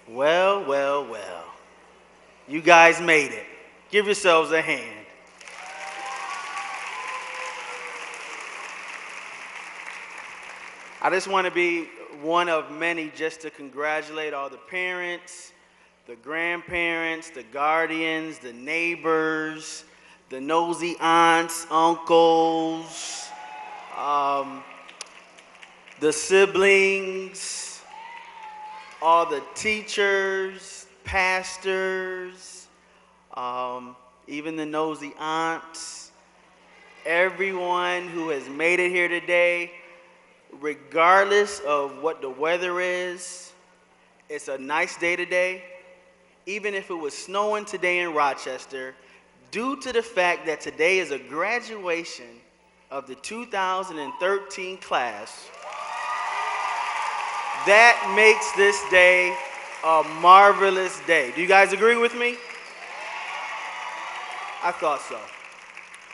Well, well, well. You guys made it. Give yourselves a hand. I just want to be one of many just to congratulate all the parents, the grandparents, the guardians, the neighbors, the nosy aunts, uncles, um, the siblings, all the teachers, pastors, um, even the nosy aunts, everyone who has made it here today, regardless of what the weather is. It's a nice day today. Even if it was snowing today in Rochester, due to the fact that today is a graduation of the 2013 class, that makes this day a marvelous day. Do you guys agree with me? I thought so.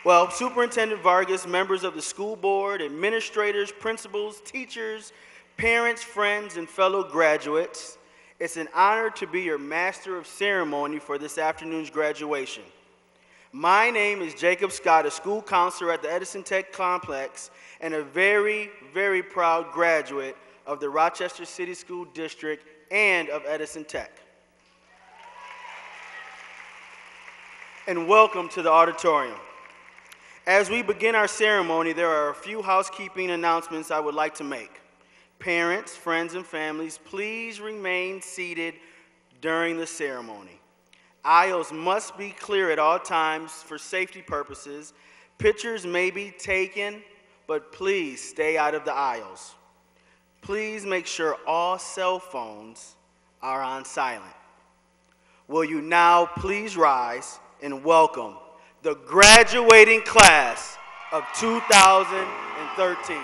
Well, Superintendent Vargas, members of the school board, administrators, principals, teachers, parents, friends, and fellow graduates, it's an honor to be your master of ceremony for this afternoon's graduation. My name is Jacob Scott, a school counselor at the Edison Tech Complex, and a very, very proud graduate of the Rochester City School District and of Edison Tech. And welcome to the auditorium. As we begin our ceremony, there are a few housekeeping announcements I would like to make. Parents, friends, and families, please remain seated during the ceremony. Aisles must be clear at all times for safety purposes. Pictures may be taken, but please stay out of the aisles. Please make sure all cell phones are on silent. Will you now please rise and welcome the graduating class of 2013.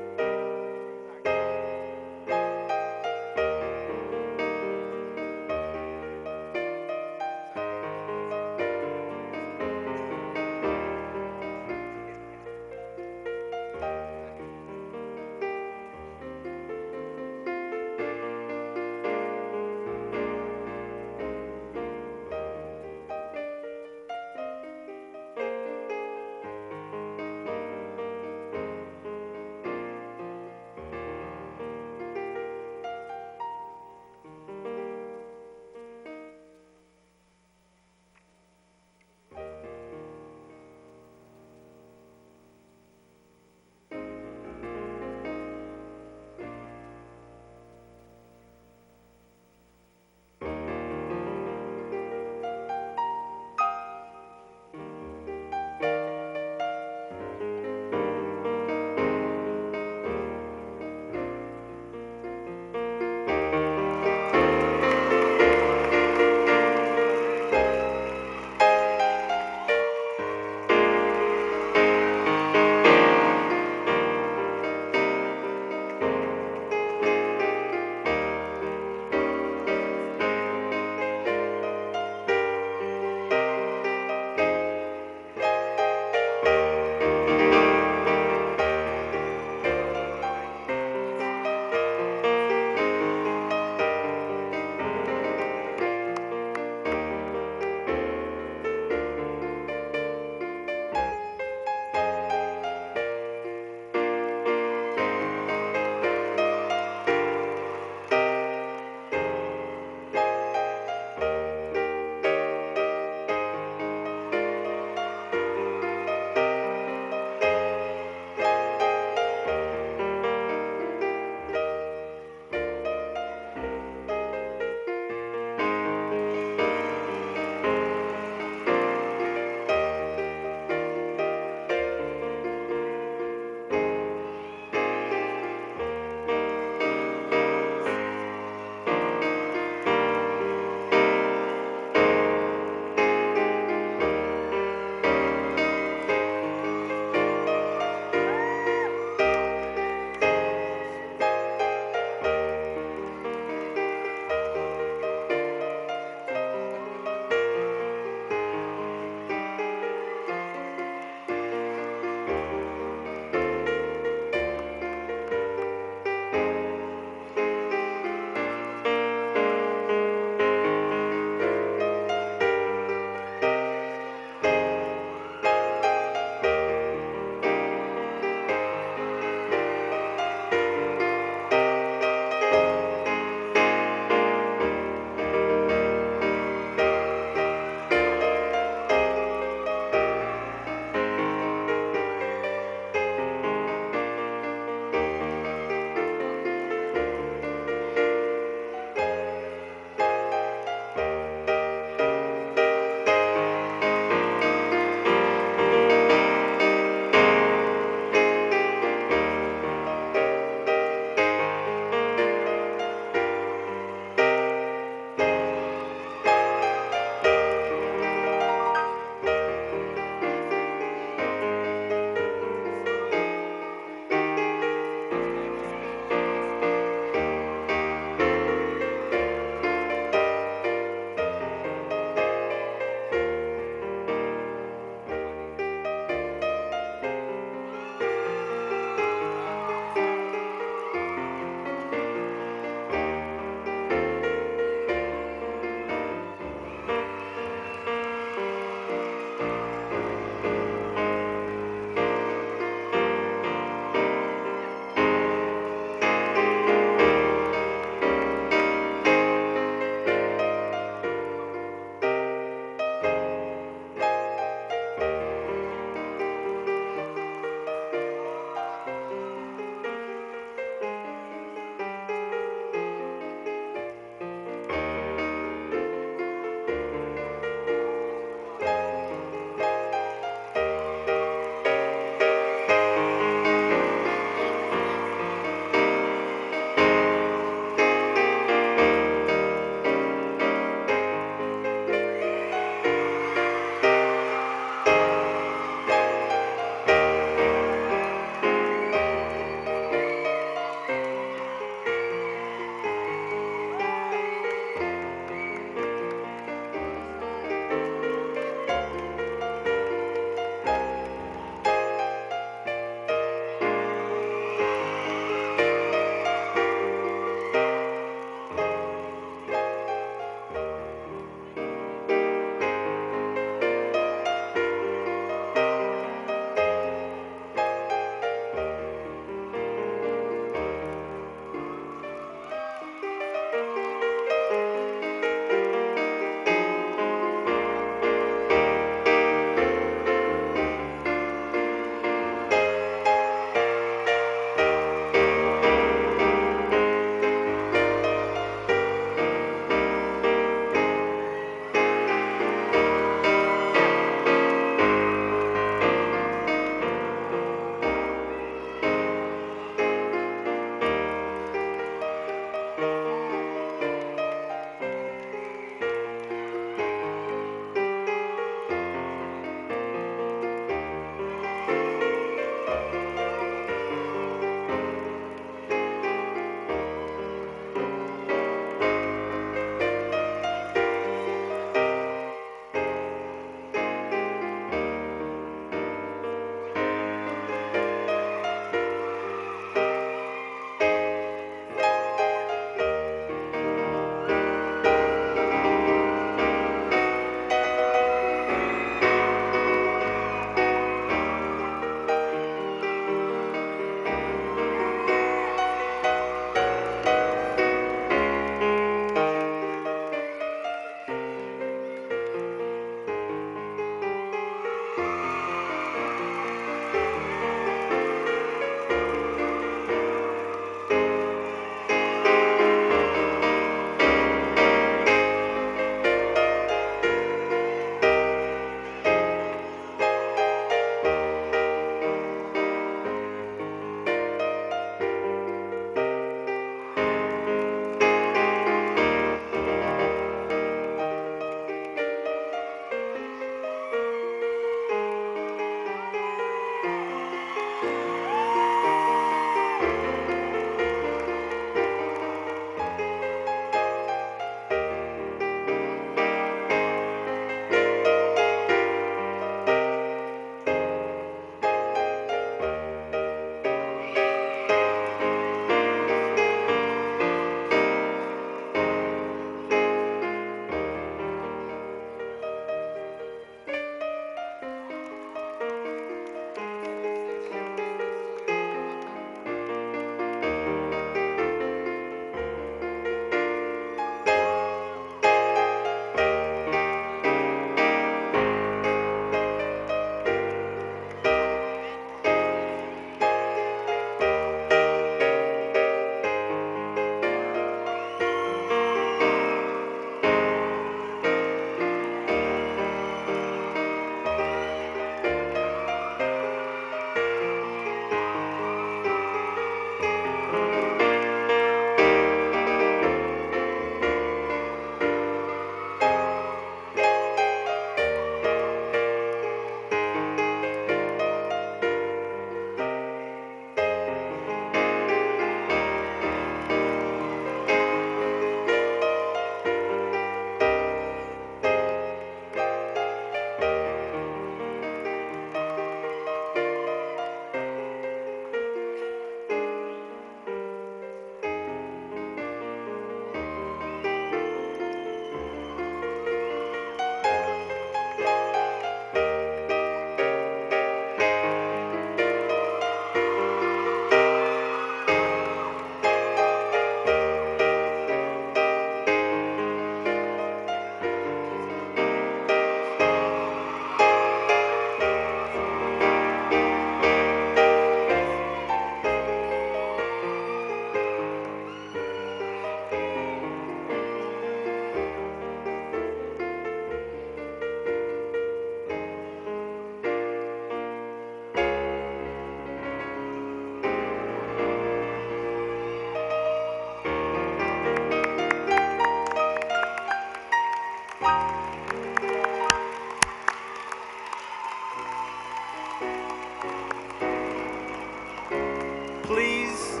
Please,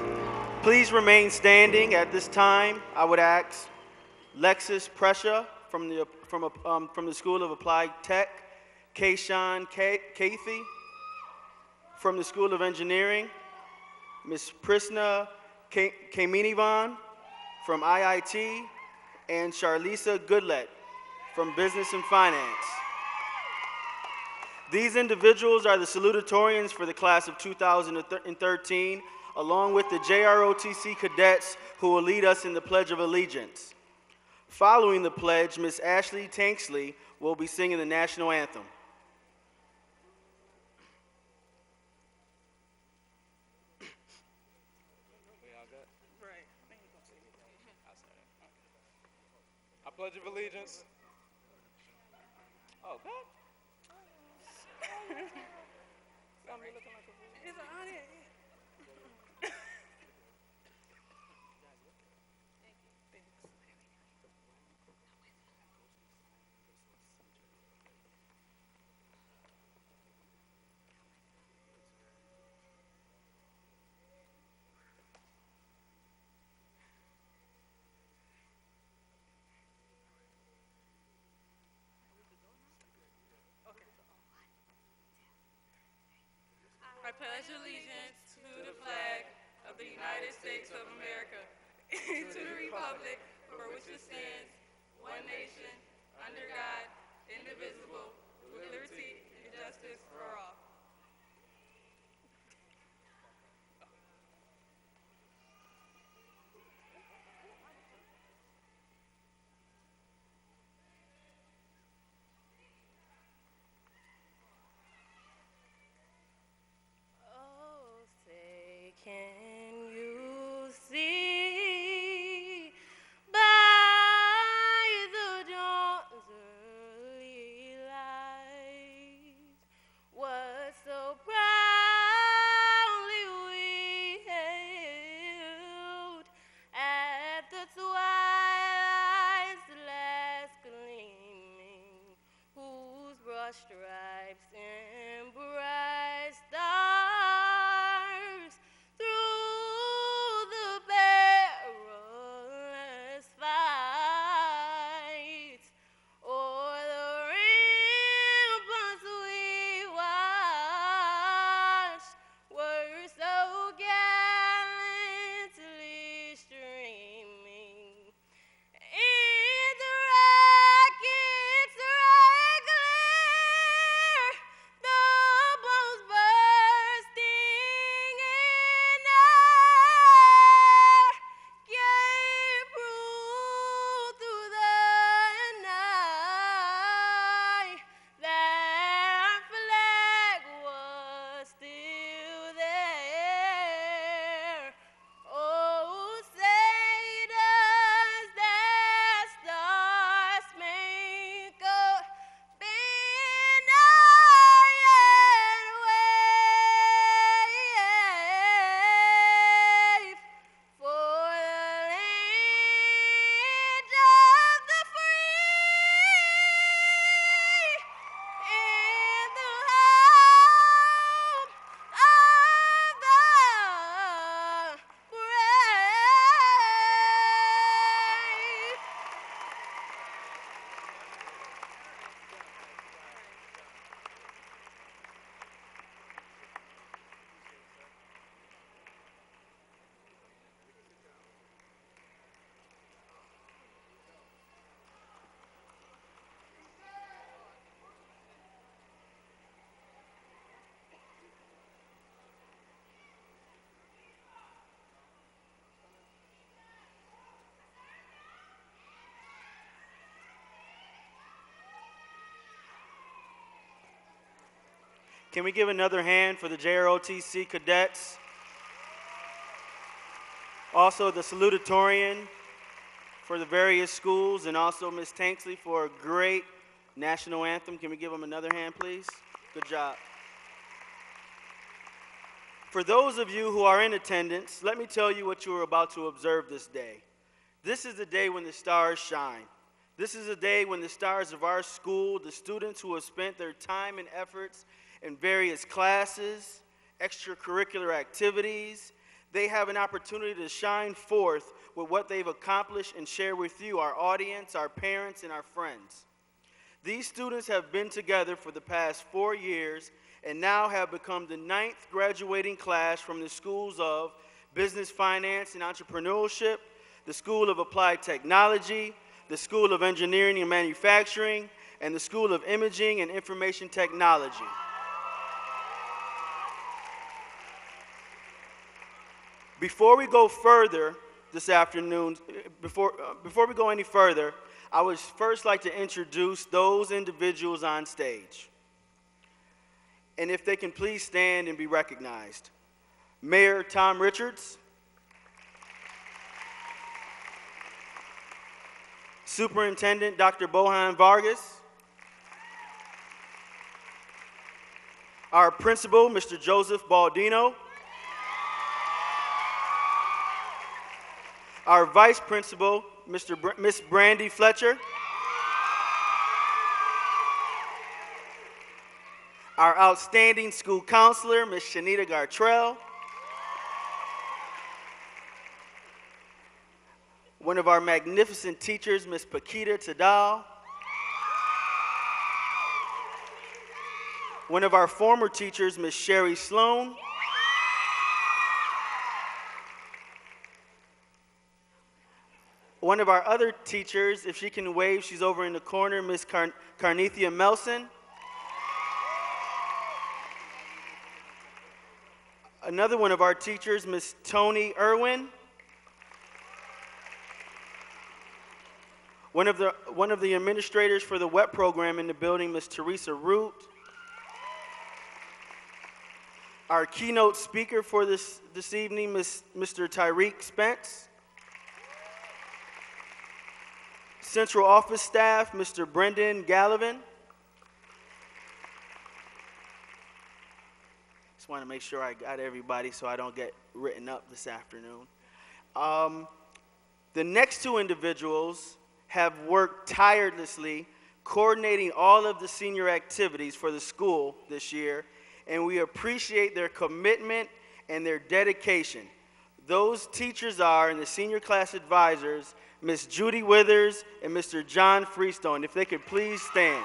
please remain standing at this time. I would ask Lexus Prescia from the School of Applied Tech, Kayshawn Cathy from the School of Engineering, Ms. Prisna Kaminivan from IIT, and Charlisa Goodlett from Business and Finance. These individuals are the salutatorians for the class of 2013, along with the JROTC cadets who will lead us in the Pledge of Allegiance. Following the pledge, Ms. Ashley Tanksley will be singing the national anthem. I pledge of allegiance. Oh, God. It's on it. I pledge allegiance to the flag of the United States of America and to the republic for which it stands, one nation, under God, indivisible, with liberty and justice for all. Can you see by the dawn's early light what so proudly we hailed at the twilight's last gleaming, whose broad stripes and bright stars through the perilous fight, o'er the ramparts we watched, were so gallantly streaming. And the rockets regular, the bombs bursting in air, gave proof through the night that our flag was still there. Oh, say does that star-spangled banner yet wave for the land of the free and the home of the brave? Can we give another hand for the JROTC cadets? Also the salutatorian for the various schools, and also Ms. Tanksley for a great national anthem. Can we give them another hand, please? Good job. For those of you who are in attendance, let me tell you what you are about to observe this day. This is the day when the stars shine. This is the day when the stars of our school, the students who have spent their time and efforts in various classes, extracurricular activities, They have an opportunity to shine forth with what they've accomplished and share with you, our audience, our parents, and our friends. These students have been together for the past 4 years and now have become the 9th graduating class from the schools of Business, Finance, and Entrepreneurship, the School of Applied Technology, the School of Engineering and Manufacturing, and the School of Imaging and Information Technology. Before we go further this afternoon, before we go any further, I would first like to introduce those individuals on stage. And if they can please stand and be recognized. Mayor Tom Richards, Superintendent Dr. Bohan Vargas, our principal, Mr. Joseph Baldino, our vice principal, Miss Brandy Fletcher, our outstanding school counselor, Miss Shanita Gartrell, one of our magnificent teachers, Miss Paquita Tadal, one of our former teachers, Miss Sherry Sloan, one of our other teachers, if she can wave, she's over in the corner, Miss Carnethia Melson. Another one of our teachers, Miss Tony Irwin. One of the administrators for the WEP program in the building, Miss Teresa Root. Our keynote speaker for this evening, Mr. Tyreek Spence. Central office staff, Mr. Brendan Gallivan. Just want to make sure I got everybody so I don't get written up this afternoon. The next two individuals have worked tirelessly coordinating all of the senior activities for the school this year, and we appreciate their commitment and their dedication. Those teachers are, and the senior class advisors, Miss Judy Withers and Mr. John Freestone. If they could please stand.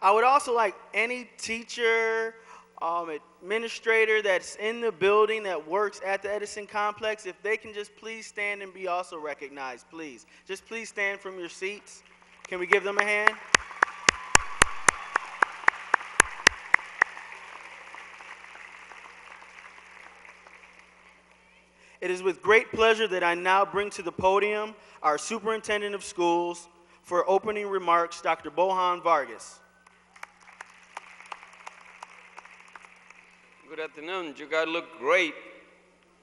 I would also like any teacher, administrator that's in the building that works at the Edison complex, if they can just please stand and be also recognized, please. Just please stand from your seats. Can we give them a hand? It is with great pleasure that I now bring to the podium our Superintendent of Schools for opening remarks, Dr. Bohan Vargas. Good afternoon. You guys look great,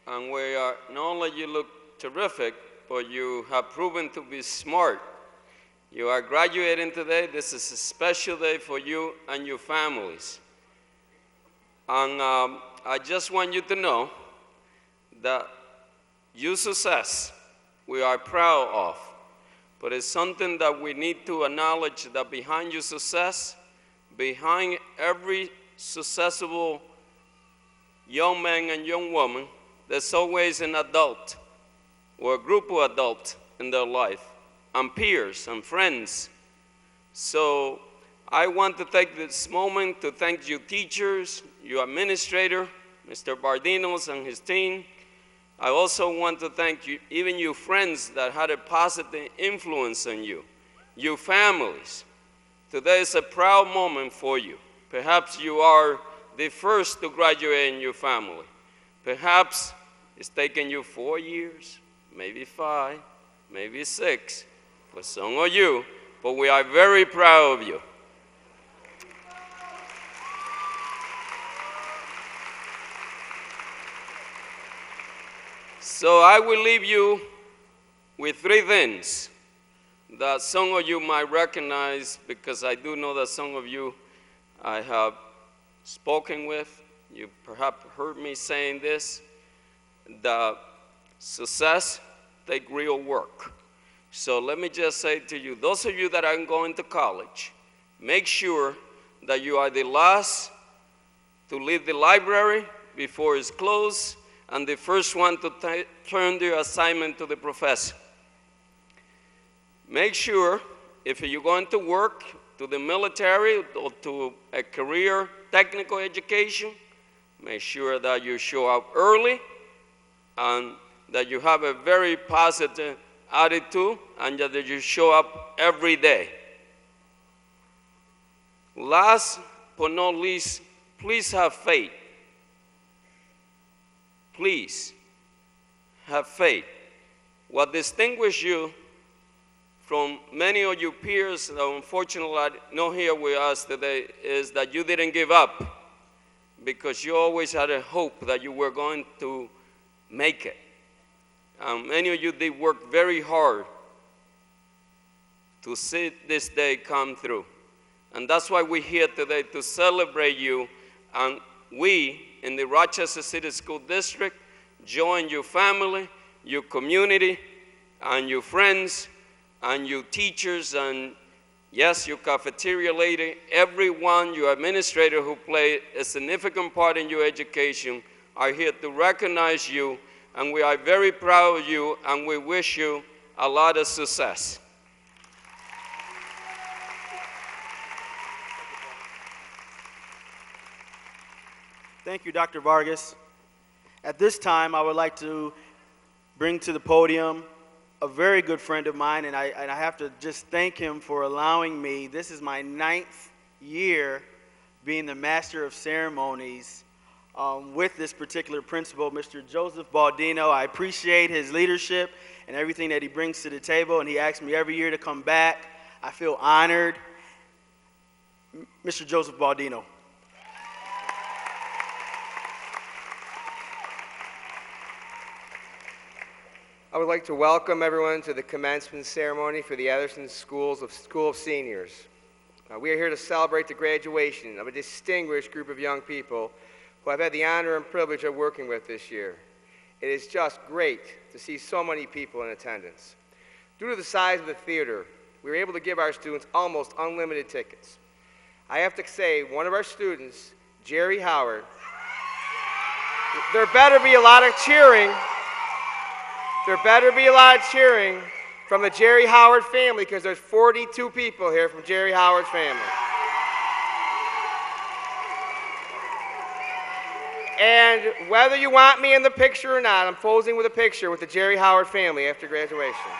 and not only you look terrific, but you have proven to be smart. You are graduating today. This is a special day for you and your families. And I just want you to know that your success we are proud of, but it's something that we need to acknowledge that behind your success, behind every successful young man and young woman, there's always an adult or a group of adults in their life, and peers and friends. So I want to take this moment to thank you teachers, your administrator, Mr. Bardinos and his team. I also want to thank you, even your friends that had a positive influence on you, your families. Today is a proud moment for you. Perhaps you are the first to graduate in your family. Perhaps it's taken you 4 years, maybe 5, maybe 6, for some of you, but we are very proud of you. So I will leave you with 3 things that some of you might recognize, because I do know that some of you I have spoken with. You perhaps heard me saying this, that success takes real work. So let me just say to you, those of you that are going to college, make sure that you are the last to leave the library before it's closed and the first one to turn the assignment to the professor. Make sure if you're going to work to the military or to a career technical education, make sure that you show up early and that you have a very positive attitude and that you show up every day. Last but not least, please have faith. Please have faith. What distinguishes you from many of your peers that unfortunately are not here with us today is that you didn't give up, because you always had a hope that you were going to make it. Many of you did work very hard to see this day come through. And that's why we're here today, to celebrate you. And we, in the Rochester City School District, join your family, your community, and your friends, and your teachers, and yes, your cafeteria lady, everyone, your administrator who played a significant part in your education, are here to recognize you, and we are very proud of you, and we wish you a lot of success. Thank you, Dr. Vargas. At this time, I would like to bring to the podium a very good friend of mine, and I have to just thank him for allowing me. This is my 9th year being the Master of Ceremonies with this particular principal, Mr. Joseph Baldino. I appreciate his leadership and everything that he brings to the table, and he asks me every year to come back. I feel honored. Mr. Joseph Baldino. I would like to welcome everyone to the commencement ceremony for the Edison School of Seniors. We are here to celebrate the graduation of a distinguished group of young people who I've had the honor and privilege of working with this year. It is just great to see so many people in attendance. Due to the size of the theater, we were able to give our students almost unlimited tickets. I have to say, one of our students, Jerry Howard, there better be a lot of cheering. There better be a lot of cheering from the Jerry Howard family, because there's 42 people here from Jerry Howard's family. And whether you want me in the picture or not, I'm posing with a picture with the Jerry Howard family after graduation.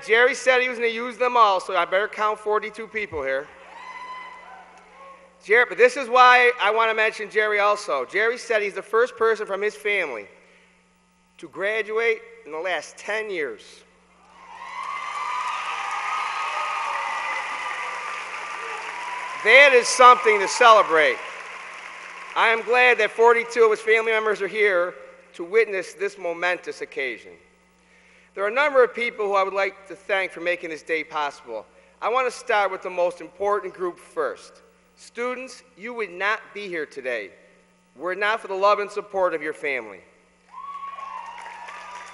Jerry said he was going to use them all, so I better count 42 people here. Jerry, but this is why I want to mention Jerry also. Jerry said he's the first person from his family to graduate in the last 10 years. That is something to celebrate. I am glad that 42 of his family members are here to witness this momentous occasion. There are a number of people who I would like to thank for making this day possible. I want to start with the most important group first. Students, you would not be here today were it not for the love and support of your family.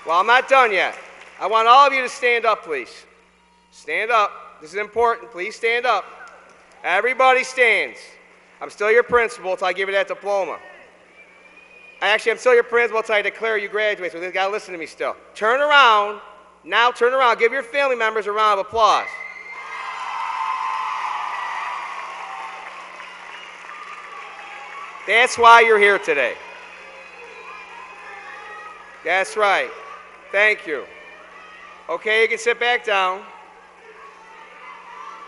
Well, I'm not done yet. I want all of you to stand up, please. Stand up. This is important. Please stand up. Everybody stands. I'm still your principal until I give you that diploma. Actually, I'm still your principal until I declare you graduate, so you've got to listen to me still. Turn around. Now turn around. Give your family members a round of applause. That's why you're here today. That's right. Thank you. Okay, you can sit back down.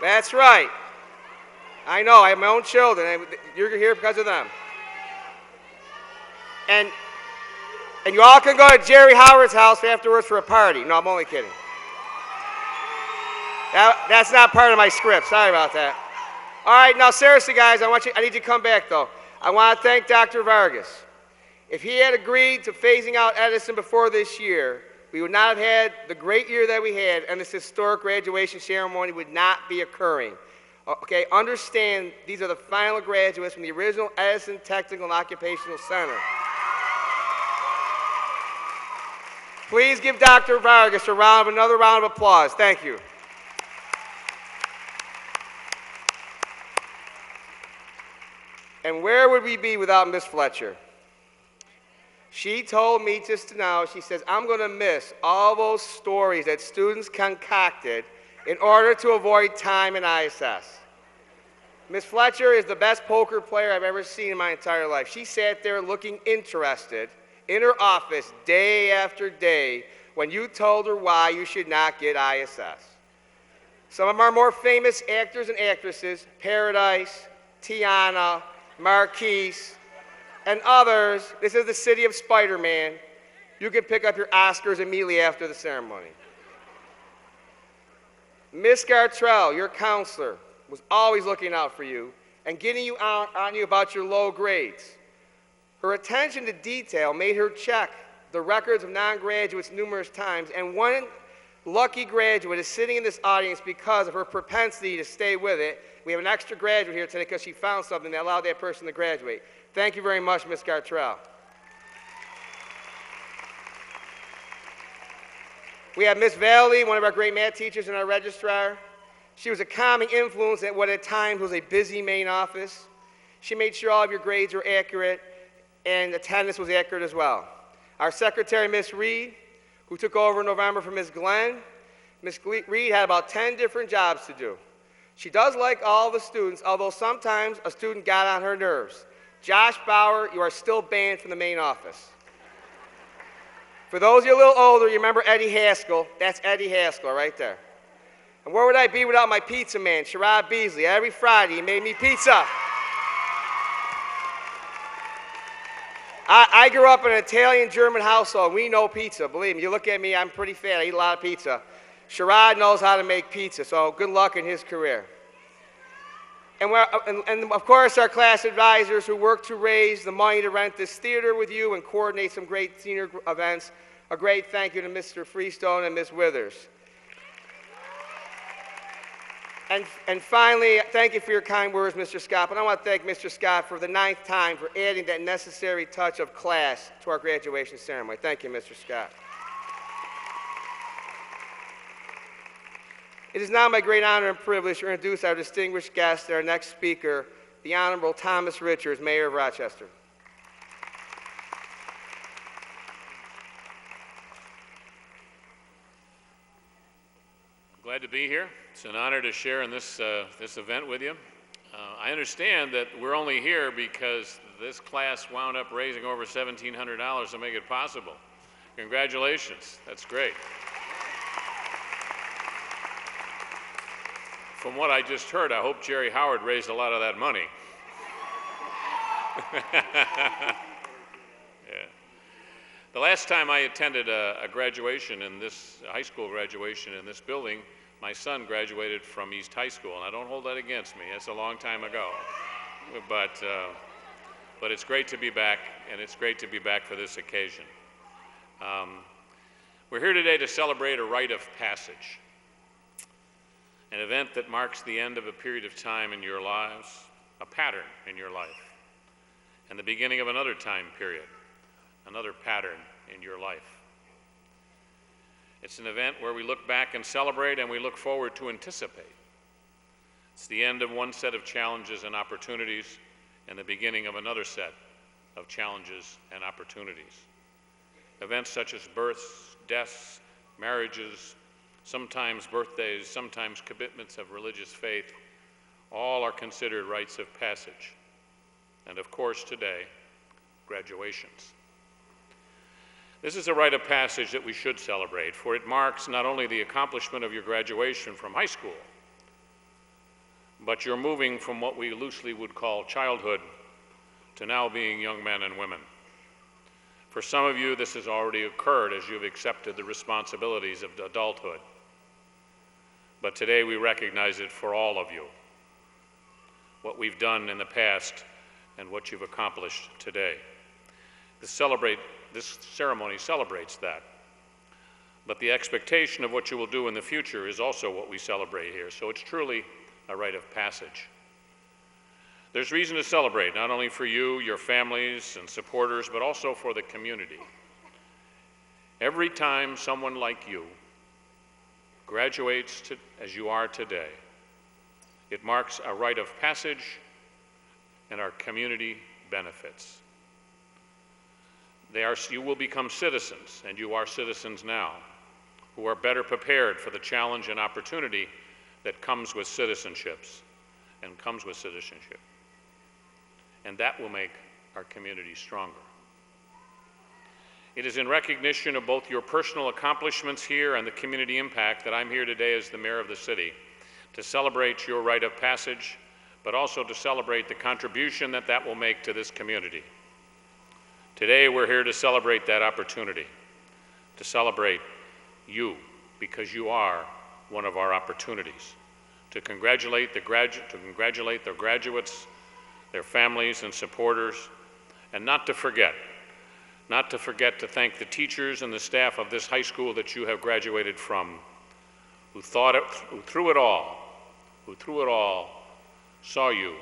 That's right. I know, I have my own children. You're here because of them. And you all can go to Jerry Howard's house afterwards for a party. No, I'm only kidding. That's not part of my script. Sorry about that. All right, now seriously, guys, I need you to come back, though. I want to thank Dr. Vargas. If he had agreed to phasing out Edison before this year, we would not have had the great year that we had, and this historic graduation ceremony would not be occurring. Okay, understand these are the final graduates from the original Edison Technical and Occupational Center. Please give Dr. Vargas another round of applause. Thank you. And where would we be without Miss Fletcher? She told me just now, she says, I'm going to miss all those stories that students concocted in order to avoid time in ISS. Miss Fletcher is the best poker player I've ever seen in my entire life. She sat there looking interested in her office day after day when you told her why you should not get ISS. Some of our more famous actors and actresses, Paradise, Tiana, Marquise, and others, this is the city of Spider-Man. You can pick up your Oscars immediately after the ceremony. Miss Gartrell, your counselor, was always looking out for you and getting you on you about your low grades. Her attention to detail made her check the records of non-graduates numerous times, and one lucky graduate is sitting in this audience because of her propensity to stay with it. We have an extra graduate here today because she found something that allowed that person to graduate. Thank you very much, Ms. Gartrell. We have Ms. Valley, one of our great math teachers and our registrar. She was a calming influence at what at times was a busy main office. She made sure all of your grades were accurate and attendance was accurate as well. Our secretary, Ms. Reed, who took over in November from Ms. Glenn. Ms. Reed had about 10 different jobs to do. She does like all the students, although sometimes a student got on her nerves. Josh Bauer, you are still banned from the main office. For those of you a little older, you remember Eddie Haskell. That's Eddie Haskell right there. And where would I be without my pizza man, Sherrod Beasley? Every Friday, he made me pizza. I grew up in an Italian-German household. We know pizza. Believe me, you look at me, I'm pretty fat. I eat a lot of pizza. Sherrod knows how to make pizza, so good luck in his career. And of course, our class advisors who work to raise the money to rent this theater with you and coordinate some great senior events. A great thank you to Mr. Freestone and Ms. Withers. And finally, thank you for your kind words, Mr. Scott. But I want to thank Mr. Scott for the 9th time for adding that necessary touch of class to our graduation ceremony. Thank you, Mr. Scott. It is now my great honor and privilege to introduce our distinguished guest, our next speaker, the Honorable Thomas Richards, Mayor of Rochester. Glad to be here. It's an honor to share in this event with you. I understand that we're only here because this class wound up raising over $1,700 to make it possible. Congratulations. That's great. From what I just heard, I hope Jerry Howard raised a lot of that money. Yeah. The last time I attended a graduation in this, high school graduation in this building, my son graduated from East High School, and I don't hold that against me. That's a long time ago. But it's great to be back, and it's great to be back for this occasion. We're here today to celebrate a rite of passage, an event that marks the end of a period of time in your lives, a pattern in your life, and the beginning of another time period, another pattern in your life. It's an event where we look back and celebrate, and we look forward to anticipate. It's the end of one set of challenges and opportunities and the beginning of another set of challenges and opportunities. Events such as births, deaths, marriages, sometimes birthdays, sometimes commitments of religious faith, all are considered rites of passage. And of course today, graduations. This is a rite of passage that we should celebrate, for it marks not only the accomplishment of your graduation from high school, but you're moving from what we loosely would call childhood to now being young men and women. For some of you, this has already occurred as you've accepted the responsibilities of adulthood. But today we recognize it for all of you, what we've done in the past and what you've accomplished today. This ceremony celebrates that. But the expectation of what you will do in the future is also what we celebrate here. So it's truly a rite of passage. There's reason to celebrate, not only for you, your families, and supporters, but also for the community. Every time someone like you graduates as you are today, it marks a rite of passage and our community benefits. You will become citizens, and you are citizens now, who are better prepared for the challenge and opportunity that comes with citizenships and comes with citizenship. And that will make our community stronger. It is in recognition of both your personal accomplishments here and the community impact that I'm here today as the mayor of the city to celebrate your rite of passage, but also to celebrate the contribution that that will make to this community. Today, we're here to celebrate that opportunity, to celebrate you, because you are one of our opportunities, to congratulate the graduates, their families and supporters, and not to forget to thank the teachers and the staff of this high school that you have graduated from, who through it all, saw you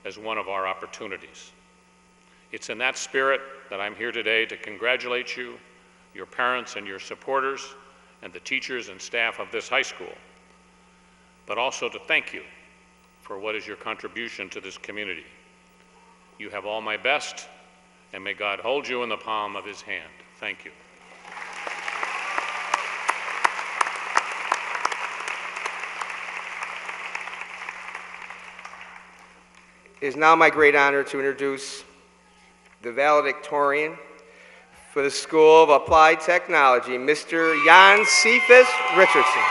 as one of our opportunities. It's in that spirit that I'm here today to congratulate you, your parents and your supporters, and the teachers and staff of this high school, but also to thank you for what is your contribution to this community. You have all my best, and may God hold you in the palm of his hand. Thank you. It is now my great honor to introduce the valedictorian for the School of Applied Technology, Mr. Jan Cephas Richardson.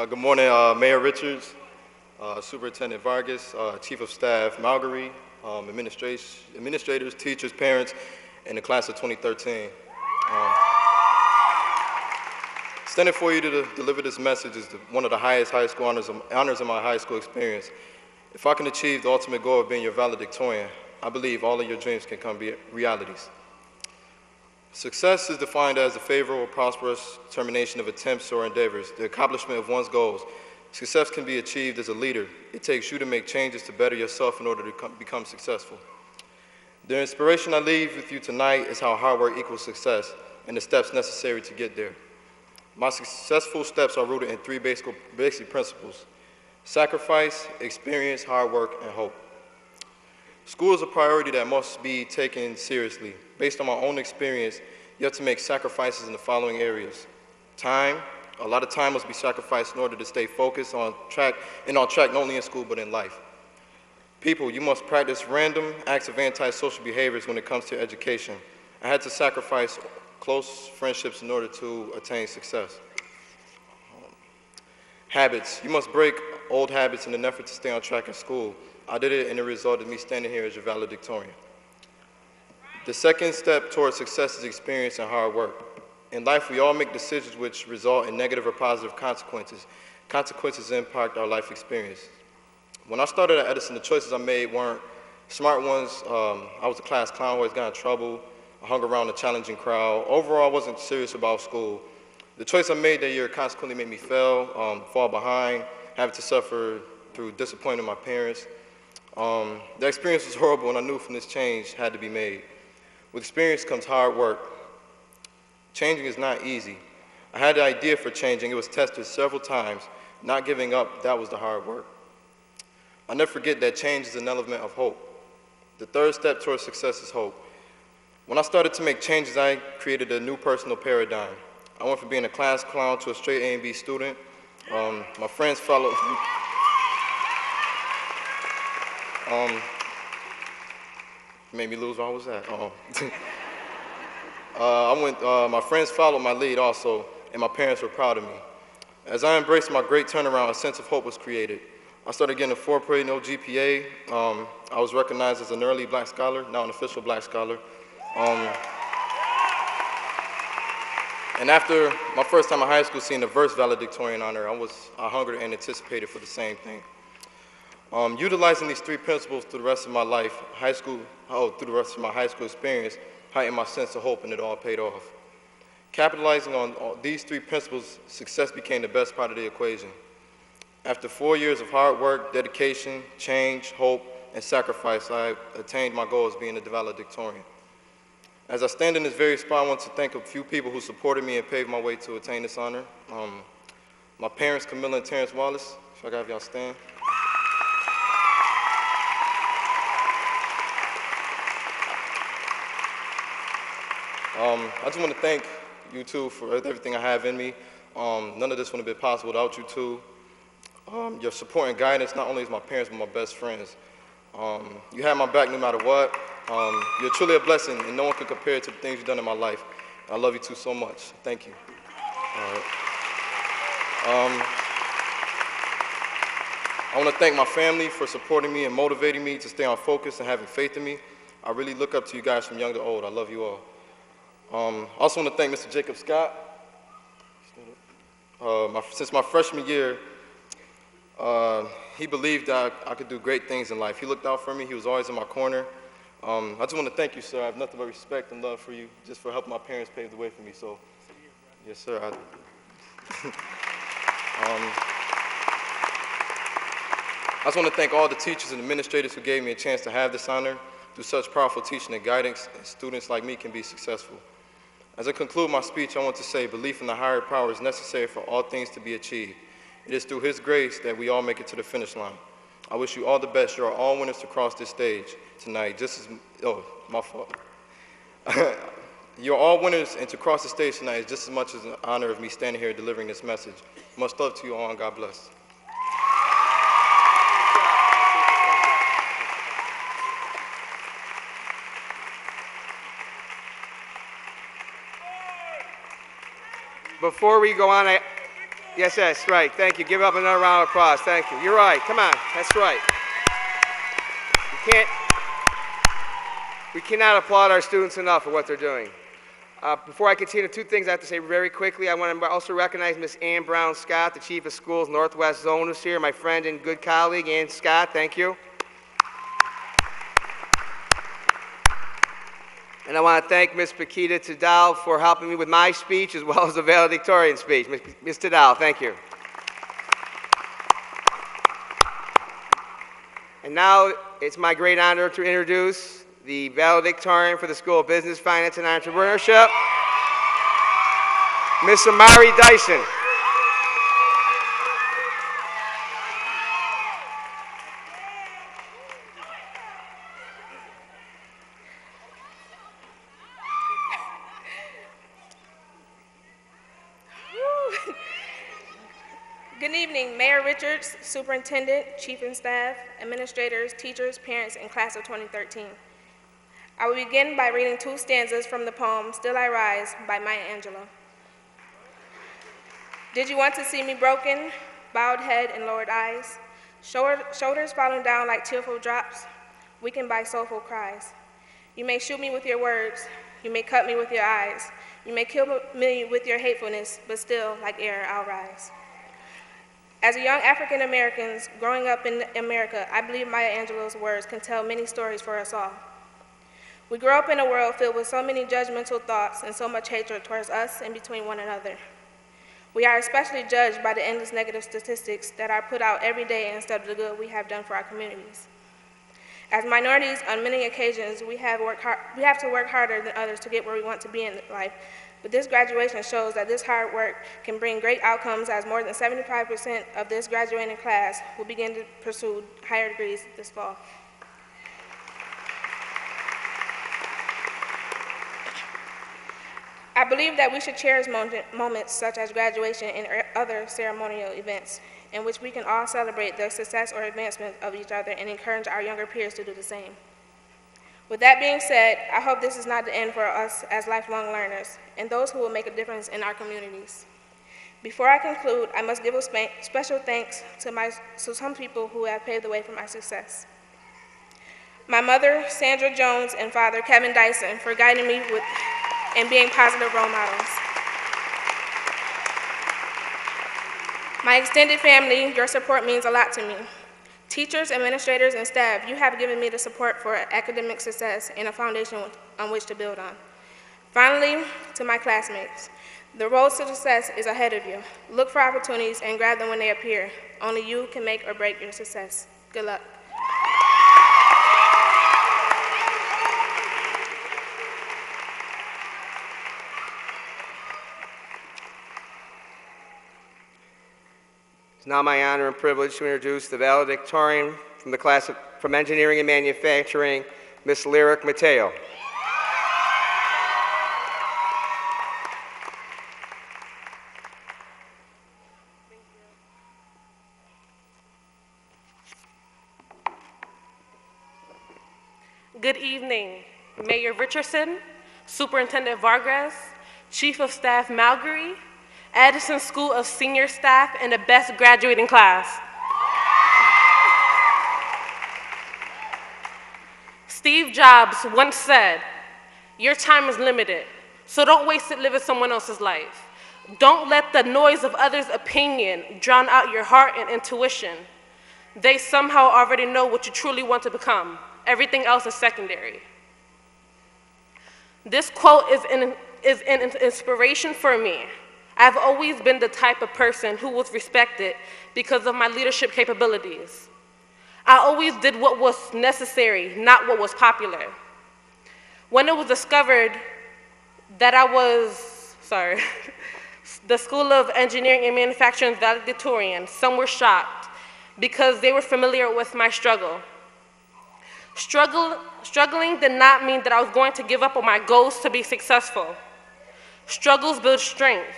Good morning, Mayor Richards, Superintendent Vargas, Chief of Staff Malgary, administrators, teachers, parents, and the class of 2013. Standing for you to deliver this message is one of the highest high school honors of my high school experience. If I can achieve the ultimate goal of being your valedictorian, I believe all of your dreams can come be realities. Success is defined as the favorable, prosperous termination of attempts or endeavors, the accomplishment of one's goals. Success can be achieved as a leader. It takes you to make changes to better yourself in order to become successful. The inspiration I leave with you tonight is how hard work equals success and the steps necessary to get there. My successful steps are rooted in three basic principles: sacrifice, experience, hard work, and hope. School is a priority that must be taken seriously. Based on my own experience, you have to make sacrifices in the following areas. Time. A lot of time must be sacrificed in order to stay focused on track not only in school but in life. People. You must practice random acts of antisocial behaviors when it comes to education. I had to sacrifice close friendships in order to attain success. Habits. You must break old habits in an effort to stay on track in school. I did it, and it resulted in me standing here as your valedictorian. The second step towards success is experience and hard work. In life, we all make decisions which result in negative or positive consequences. Consequences impact our life experience. When I started at Edison, the choices I made weren't smart ones. I was a class clown, always got in trouble. I hung around a challenging crowd. Overall, I wasn't serious about school. The choice I made that year consequently made me fail, fall behind, having to suffer through disappointing my parents. The experience was horrible, and I knew from this change had to be made. With experience comes hard work. Changing is not easy. I had the idea for changing. It was tested several times. Not giving up, that was the hard work. I'll never forget that change is an element of hope. The third step towards success is hope. When I started to make changes, I created a new personal paradigm. I went from being a class clown to a straight A and B student. My friends followed. Made me lose where I was at. My friends followed my lead also, and my parents were proud of me. As I embraced my great turnaround, a sense of hope was created. I started getting a 4.0 GPA. I was recognized as an early black scholar, now an official black scholar. And after my first time in high school seeing the first valedictorian honor, I hungered and anticipated for the same thing. Utilizing these three principles through the rest of my life, through the rest of my high school experience, heightened my sense of hope, and it all paid off. Capitalizing on these three principles, success became the best part of the equation. After 4 years of hard work, dedication, change, hope, and sacrifice, I attained my goal as being a valedictorian. As I stand in this very spot, I want to thank a few people who supported me and paved my way to attain this honor. My parents, Camilla and Terrence Wallace, if I could have y'all stand. I just want to thank you two for everything I have in me. None of this would have been possible without you two. Your support and guidance, not only as my parents, but my best friends. You had my back no matter what. You're truly a blessing, and no one can compare it to the things you've done in my life. I love you two so much. Thank you. All right. I want to thank my family for supporting me and motivating me to stay on focus and having faith in me. I really look up to you guys from young to old. I love you all. I also want to thank Mr. Jacob Scott. Since my freshman year, he believed that I could do great things in life. He looked out for me. He was always in my corner. I just want to thank you, sir. I have nothing but respect and love for you, just for helping my parents pave the way for me. So, yes, sir. I just want to thank all the teachers and administrators who gave me a chance to have this honor. Through such powerful teaching and guidance, students like me can be successful. As I conclude my speech, I want to say belief in the higher power is necessary for all things to be achieved. It is through His grace that we all make it to the finish line. I wish you all the best. You are all winners to cross this stage tonight, just as, oh, my fault. You're all winners, and to cross the stage tonight is just as much as an honor of me standing here delivering this message. Much love to you all, and God bless. Before we go on, yes, right. Thank you. Give up another round of applause. Thank you. You're right. Come on. That's right. We cannot applaud our students enough for what they're doing. Before I continue, two things I have to say very quickly. I want to also recognize Ms. Ann Brown Scott, the Chief of Schools Northwest Zone, who's here. My friend and good colleague, Ann Scott. Thank you. And I want to thank Ms. Paquita Tadal for helping me with my speech as well as the valedictorian speech. Ms. Tadal, thank you. And now it's my great honor to introduce the valedictorian for the School of Business, Finance, and Entrepreneurship, Ms. Amari Dyson. Good evening, Mayor Richards, Superintendent, Chief and Staff, Administrators, teachers, parents, and class of 2013. I will begin by reading two stanzas from the poem, Still I Rise, by Maya Angelou. Did you want to see me broken, bowed head and lowered eyes, shoulders falling down like tearful drops, weakened by soulful cries? You may shoot me with your words, you may cut me with your eyes, you may kill me with your hatefulness, but still, like air, I'll rise. As a young African American growing up in America, I believe Maya Angelou's words can tell many stories for us all. We grow up in a world filled with so many judgmental thoughts and so much hatred towards us and between one another. We are especially judged by the endless negative statistics that are put out every day instead of the good we have done for our communities. As minorities, on many occasions, we have to work harder than others to get where we want to be in life, but this graduation shows that this hard work can bring great outcomes, as more than 75% of this graduating class will begin to pursue higher degrees this fall. I believe that we should cherish moments such as graduation and other ceremonial events in which we can all celebrate the success or advancement of each other and encourage our younger peers to do the same. With that being said, I hope this is not the end for us as lifelong learners and those who will make a difference in our communities. Before I conclude, I must give a special thanks to some people who have paved the way for my success. My mother, Sandra Jones, and father, Kevin Dyson, for guiding me and being positive role models. My extended family, your support means a lot to me. Teachers, administrators, and staff, you have given me the support for academic success and a foundation on which to build on. Finally, to my classmates, the road to success is ahead of you. Look for opportunities and grab them when they appear. Only you can make or break your success. Good luck. It's now my honor and privilege to introduce the valedictorian from the class from Engineering and Manufacturing, Ms. Lyric Mateo. Good evening, Mayor Richardson, Superintendent Vargas, Chief of Staff Malgary, Edison School of Senior Staff, and the best graduating class. Steve Jobs once said, "Your time is limited, so don't waste it living someone else's life. Don't let the noise of others' opinion drown out your heart and intuition. They somehow already know what you truly want to become. Everything else is secondary." This quote is an inspiration for me. I've always been the type of person who was respected because of my leadership capabilities. I always did what was necessary, not what was popular. When it was discovered that I was, the School of Engineering and Manufacturing's valedictorian, some were shocked because they were familiar with my struggle. Struggling did not mean that I was going to give up on my goals to be successful. Struggles build strength.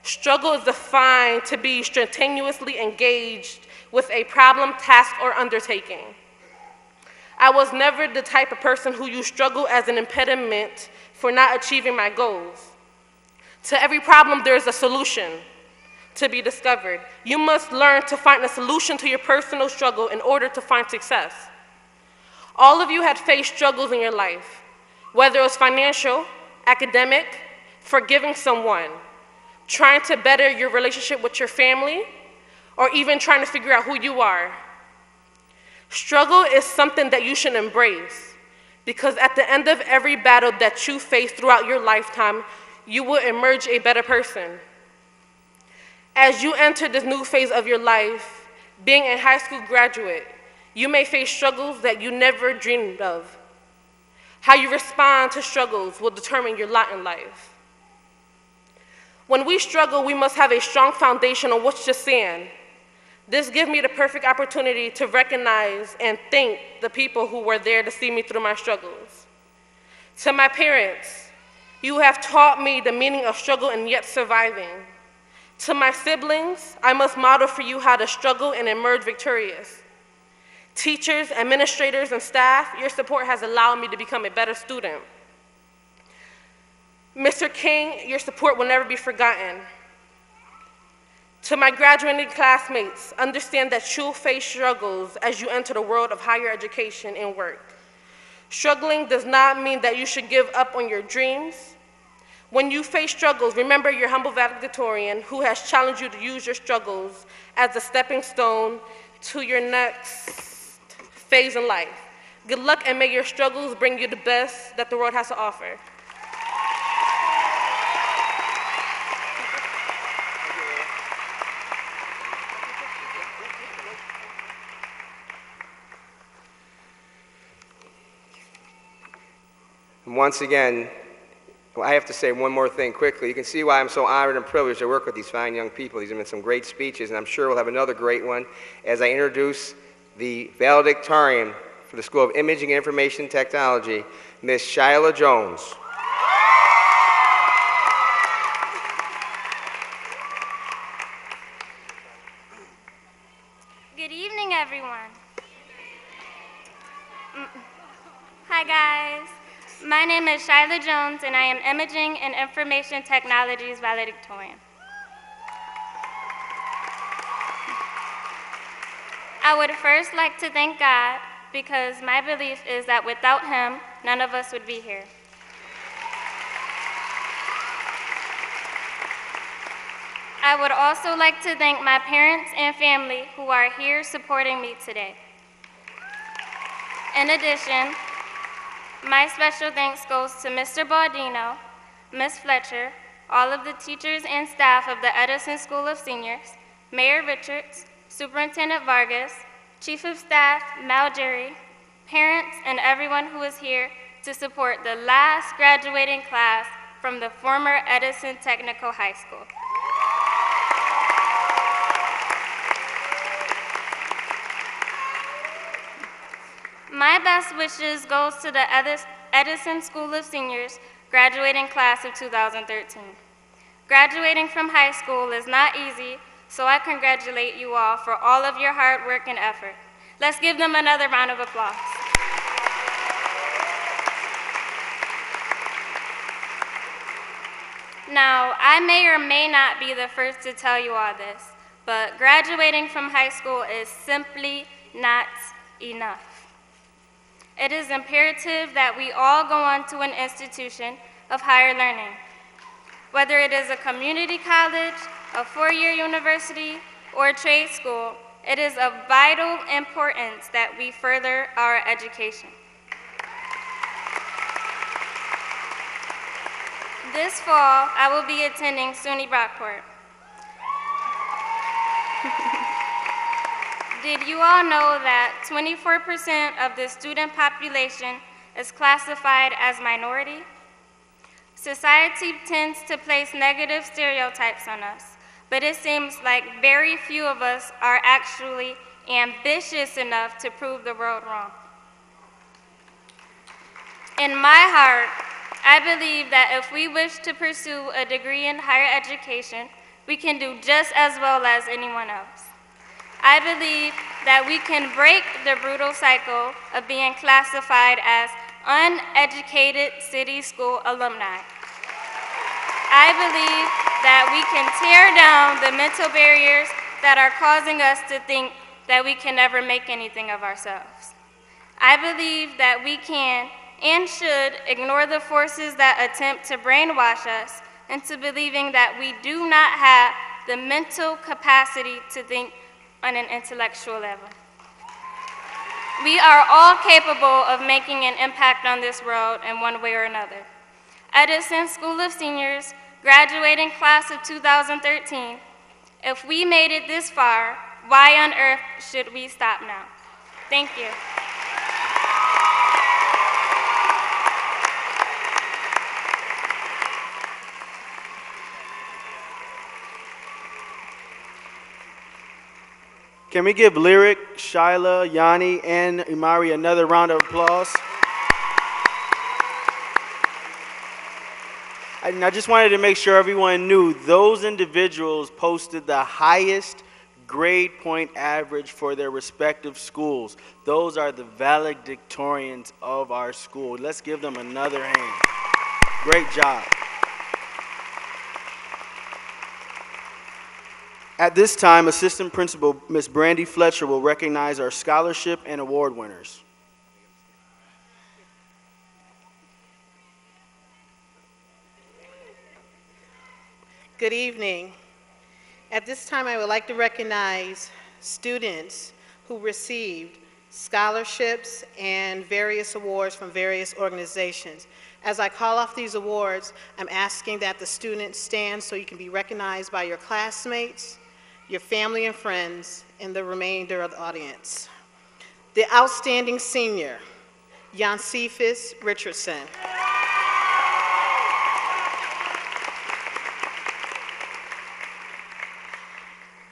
Struggle is defined to be strenuously engaged with a problem, task, or undertaking. I was never the type of person who used struggle as an impediment for not achieving my goals. To every problem, there is a solution to be discovered. You must learn to find a solution to your personal struggle in order to find success. All of you had faced struggles in your life, whether it was financial, academic, forgiving someone, trying to better your relationship with your family, or even trying to figure out who you are. Struggle is something that you should embrace, because at the end of every battle that you face throughout your lifetime, you will emerge a better person. As you enter this new phase of your life, being a high school graduate, you may face struggles that you never dreamed of. How you respond to struggles will determine your lot in life. When we struggle, we must have a strong foundation on which to stand. This gives me the perfect opportunity to recognize and thank the people who were there to see me through my struggles. To my parents, you have taught me the meaning of struggle and yet surviving. To my siblings, I must model for you how to struggle and emerge victorious. Teachers, administrators, and staff, your support has allowed me to become a better student. Mr. King, your support will never be forgotten. To my graduating classmates, understand that you'll face struggles as you enter the world of higher education and work. Struggling does not mean that you should give up on your dreams. When you face struggles, remember your humble valedictorian who has challenged you to use your struggles as a stepping stone to your next phase in life. Good luck, and may your struggles bring you the best that the world has to offer. And once again, I have to say one more thing quickly. You can see why I'm so honored and privileged to work with these fine young people. These have been some great speeches, and I'm sure we'll have another great one as I introduce the valedictorian for the School of Imaging and Information Technology, Ms. Shyla Jones. Good evening, everyone. Hi, guys. My name is Shyla Jones, and I am Imaging and Information Technologies valedictorian. I would first like to thank God, because my belief is that without Him, none of us would be here. I would also like to thank my parents and family who are here supporting me today. In addition, My special thanks goes to Mr. Baudino, Ms. Fletcher, all of the teachers and staff of the Edison School of Seniors, Mayor Richards, Superintendent Vargas, Chief of Staff Malgeri, parents, and everyone who is here to support the last graduating class from the former Edison Technical High School. My best wishes goes to the Edison School of Seniors graduating class of 2013. Graduating from high school is not easy, so I congratulate you all for all of your hard work and effort. Let's give them another round of applause. Now, I may or may not be the first to tell you all this, but graduating from high school is simply not enough. It is imperative that we all go on to an institution of higher learning. Whether it is a community college, a four-year university, or a trade school, it is of vital importance that we further our education. This fall, I will be attending SUNY Brockport. Did you all know that 24% of the student population is classified as minority? Society tends to place negative stereotypes on us, but it seems like very few of us are actually ambitious enough to prove the world wrong. In my heart, I believe that if we wish to pursue a degree in higher education, we can do just as well as anyone else. I believe that we can break the brutal cycle of being classified as uneducated city school alumni. I believe that we can tear down the mental barriers that are causing us to think that we can never make anything of ourselves. I believe that we can and should ignore the forces that attempt to brainwash us into believing that we do not have the mental capacity to think on an intellectual level. We are all capable of making an impact on this world in one way or another. Edison School of Seniors, graduating class of 2013, if we made it this far, why on earth should we stop now? Thank you. Can we give Lyric, Shyla, Yanni, and Imari another round of applause? And I just wanted to make sure everyone knew those individuals posted the highest grade point average for their respective schools. Those are the valedictorians of our school. Let's give them another hand. Great job. At this time, Assistant Principal Ms. Brandy Fletcher will recognize our scholarship and award winners. Good evening. At this time, I would like to recognize students who received scholarships and various awards from various organizations. As I call off these awards, I'm asking that the students stand so you can be recognized by your classmates, your family and friends, and the remainder of the audience. The Outstanding Senior, Yancifis Richardson.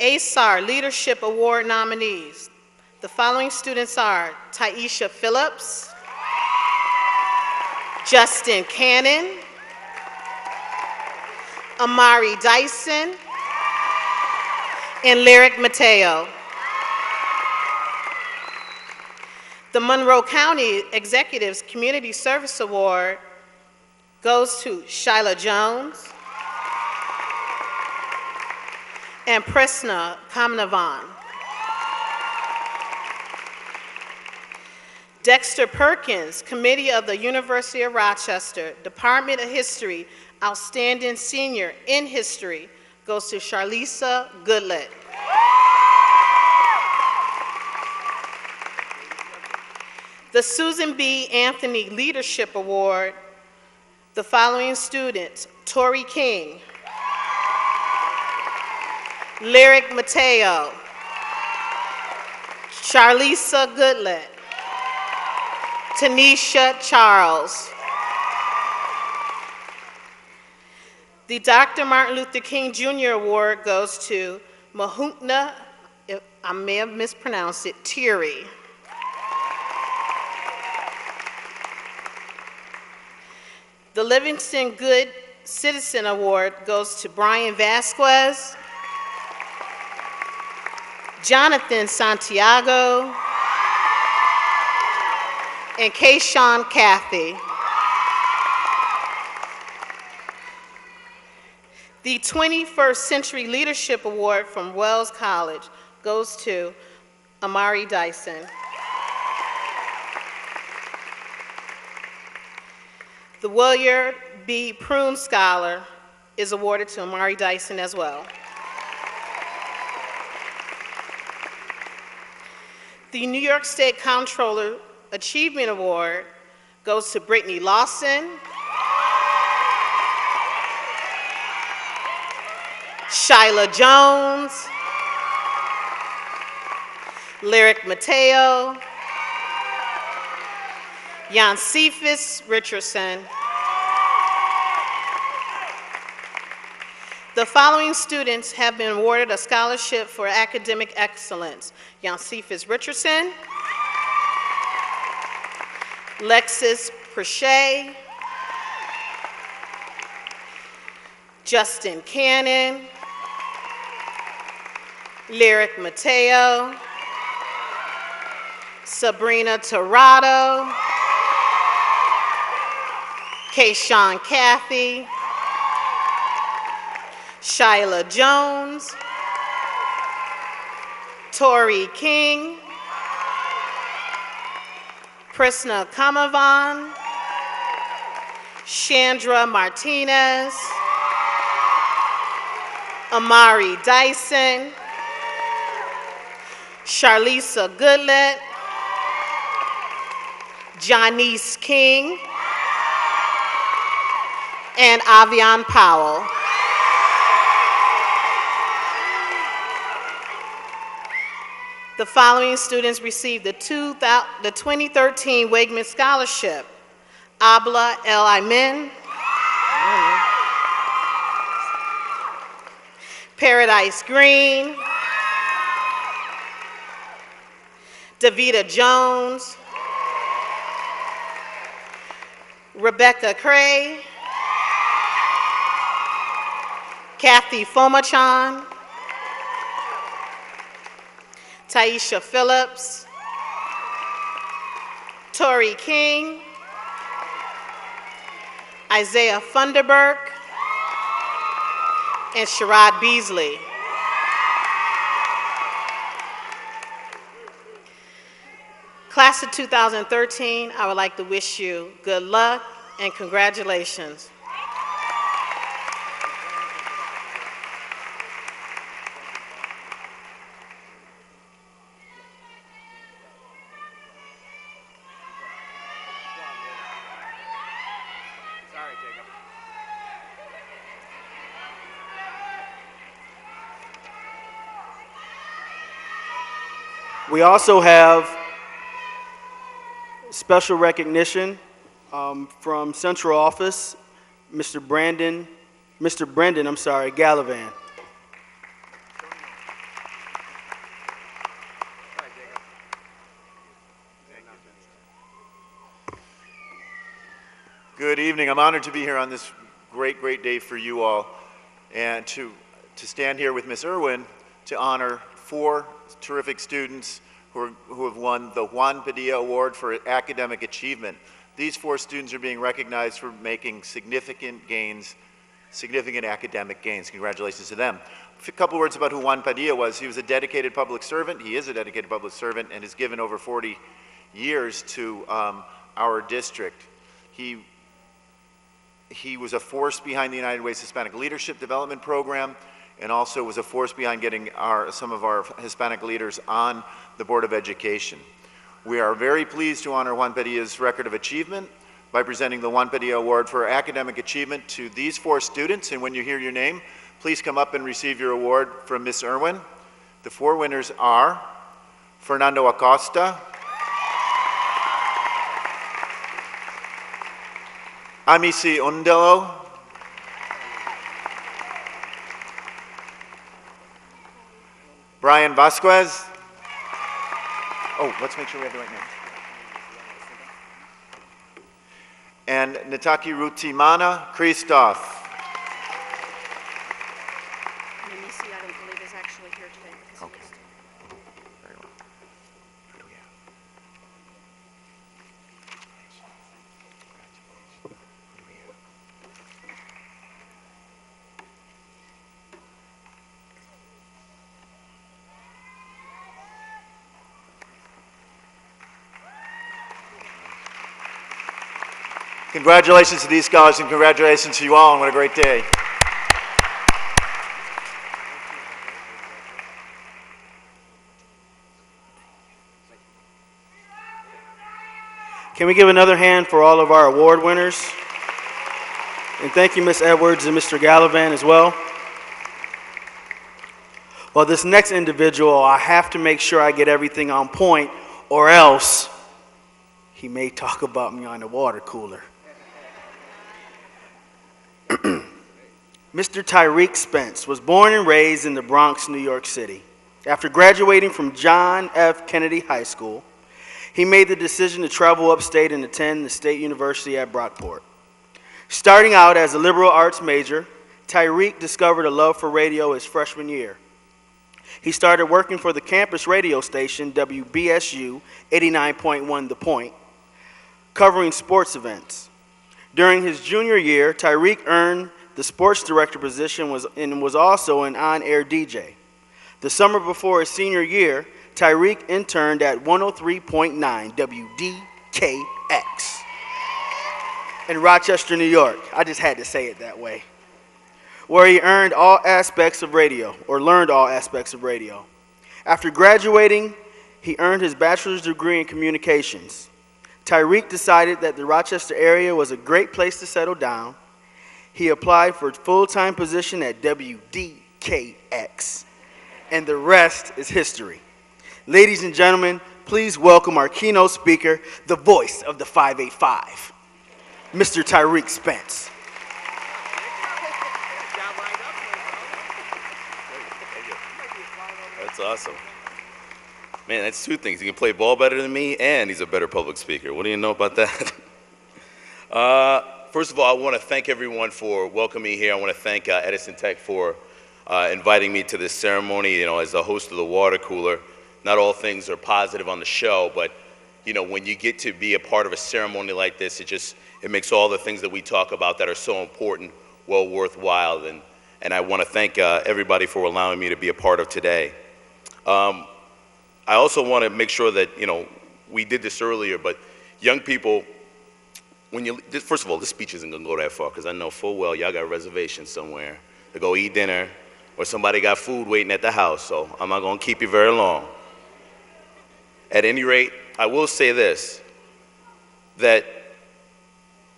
ASAR Leadership Award nominees. The following students are Taisha Phillips, Justin Cannon, Amari Dyson, and Lyric Mateo. The Monroe County Executives Community Service Award goes to Shyla Jones and Presna Kamnavan. Dexter Perkins, Committee of the University of Rochester, Department of History, Outstanding Senior in History, goes to Charlisa Goodlett. The Susan B. Anthony Leadership Award, the following students: Tori King, Lyric Mateo, Charlisa Goodlet, Tanisha Charles. The Dr. Martin Luther King Jr. Award goes to Mahutna, I may have mispronounced it, Thierry. The Livingston Good Citizen Award goes to Brian Vasquez, Jonathan Santiago, and Kayshawn Cathy. The 21st Century Leadership Award from Wells College goes to Amari Dyson. The Williard B. Prune Scholar is awarded to Amari Dyson as well. The New York State Comptroller Achievement Award goes to Brittany Lawson, Shyla Jones, Lyric Mateo, Yancifis Richardson. The following students have been awarded a scholarship for academic excellence: Yancifis Richardson, Lexis Prochet, Justin Cannon, Lyric Mateo, Sabrina Torrado, Kayshawn Cathy, Shyla Jones, Tori King, Prisna Kamavan, Chandra Martinez, Amari Dyson, Charlisa Goodlet, Janice King, and Avian Powell. The following students received the 2013 Wegman Scholarship: Abla El Aymin, Paradise Green, Davita Jones, Rebecca Cray, Kathy Fomachan, Taisha Phillips, Tori King, Isaiah Funderburk, and Sherrod Beasley. Class of 2013, I would like to wish you good luck and congratulations. We also have special recognition from Central Office, Mr. Brendan Gallivan. Good evening. I'm honored to be here on this great day for you all, and to stand here with Ms. Irwin to honor 4 terrific students who have won the Juan Padilla Award for Academic Achievement. These 4 students are being recognized for making significant academic gains. Congratulations to them. A couple words about who Juan Padilla was. He was a dedicated public servant. He is a dedicated public servant and has given over 40 years to our district. He was a force behind the United Way's Hispanic Leadership Development Program, and also was a force behind getting some of our Hispanic leaders on the Board of Education. We are very pleased to honor Juan Padilla's record of achievement by presenting the Juan Padilla Award for Academic Achievement to these 4 students. And when you hear your name, please come up and receive your award from Miss Irwin. The 4 winners are Fernando Acosta, Amisi Undelo, Brian Vasquez. Oh, let's make sure we have the right name. And Nataki Rutimana Christoph. Let me see, I don't believe is actually here today. Okay. Very well. Who do we have? Who do we have? Congratulations to these scholars and congratulations to you all, and what a great day. Can we give another hand for all of our award winners? And thank you, Ms. Edwards and Mr. Gallivan as well. Well, this next individual, I have to make sure I get everything on point, or else he may talk about me on the water cooler. Mr. Tyreek Spence was born and raised in the Bronx, New York City. After graduating from John F. Kennedy High School, he made the decision to travel upstate and attend the State University at Brockport. Starting out as a liberal arts major, Tyreek discovered a love for radio his freshman year. He started working for the campus radio station WBSU 89.1 The Point, covering sports events. During his junior year, Tyreek earned the sports director position and was also an on-air DJ. The summer before his senior year, Tyreek interned at 103.9 WDKX in Rochester, New York. I just had to say it that way. Where he earned all aspects of radio, or learned all aspects of radio. After graduating, he earned his bachelor's degree in communications. Tyreek decided that the Rochester area was a great place to settle down. He applied for a full-time position at WDKX, and the rest is history. Ladies and gentlemen, please welcome our keynote speaker, the voice of the 585, Mr. Tyreek Spence. That's awesome. Man, that's 2 things. He can play ball better than me, and he's a better public speaker. What do you know about that? First of all, I want to thank everyone for welcoming me here. I want to thank Edison Tech for inviting me to this ceremony. You know, as the host of the water cooler, not all things are positive on the show, but you know, when you get to be a part of a ceremony like this, it makes all the things that we talk about that are so important well worthwhile. And I want to thank everybody for allowing me to be a part of today. I also want to make sure that, you know, we did this earlier, but young people, first of all, this speech isn't going to go that far because I know full well y'all got reservations somewhere to go eat dinner or somebody got food waiting at the house, so I'm not going to keep you very long. At any rate, I will say this, that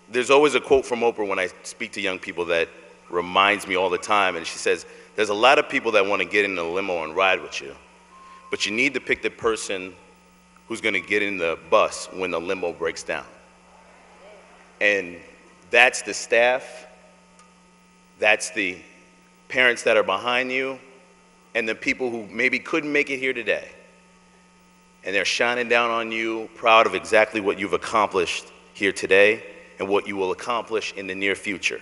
there's always a quote from Oprah when I speak to young people that reminds me all the time, and she says, there's a lot of people that want to get in the limo and ride with you, but you need to pick the person who's going to get in the bus when the limo breaks down. And that's the staff, that's the parents that are behind you, and the people who maybe couldn't make it here today. And they're shining down on you, proud of exactly what you've accomplished here today and what you will accomplish in the near future.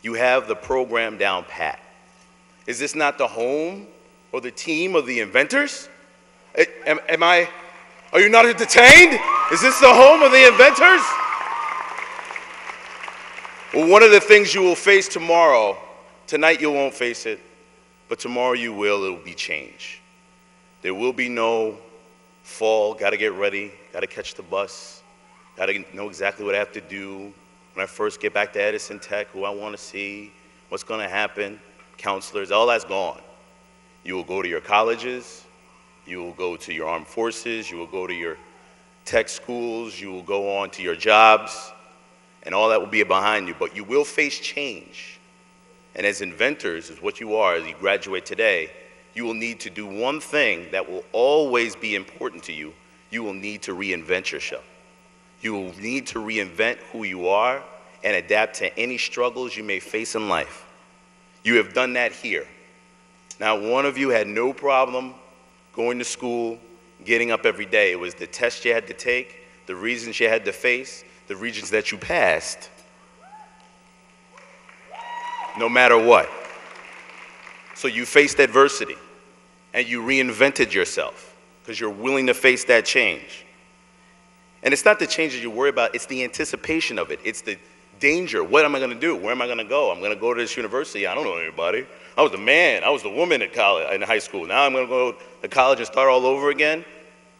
You have the program down pat. Is this not the home or the team of the inventors? Are you not detained? Is this the home of the inventors? Well, one of the things you will face tomorrow, tonight you won't face it, but tomorrow you will, it'll be change. There will be no fall, gotta get ready, gotta catch the bus, gotta know exactly what I have to do when I first get back to Edison Tech, who I wanna see, what's gonna happen, counselors, all that's gone. You will go to your colleges, you will go to your armed forces, you will go to your tech schools, you will go on to your jobs, and all that will be behind you, but you will face change. And as inventors, is what you are as you graduate today, you will need to do one thing that will always be important to you. You will need to reinvent yourself. You will need to reinvent who you are and adapt to any struggles you may face in life. You have done that here. Now, one of you had no problem going to school, getting up every day. It was the tests you had to take, the reasons you had to face, the regions that you passed, no matter what. So you faced adversity, and you reinvented yourself because you're willing to face that change. And it's not the change that you worry about, it's the anticipation of it. It's the danger. What am I going to do? Where am I going to go? I'm going to go to this university. I don't know anybody. I was the man. I was the woman at college, in high school. Now I'm going to go to college and start all over again.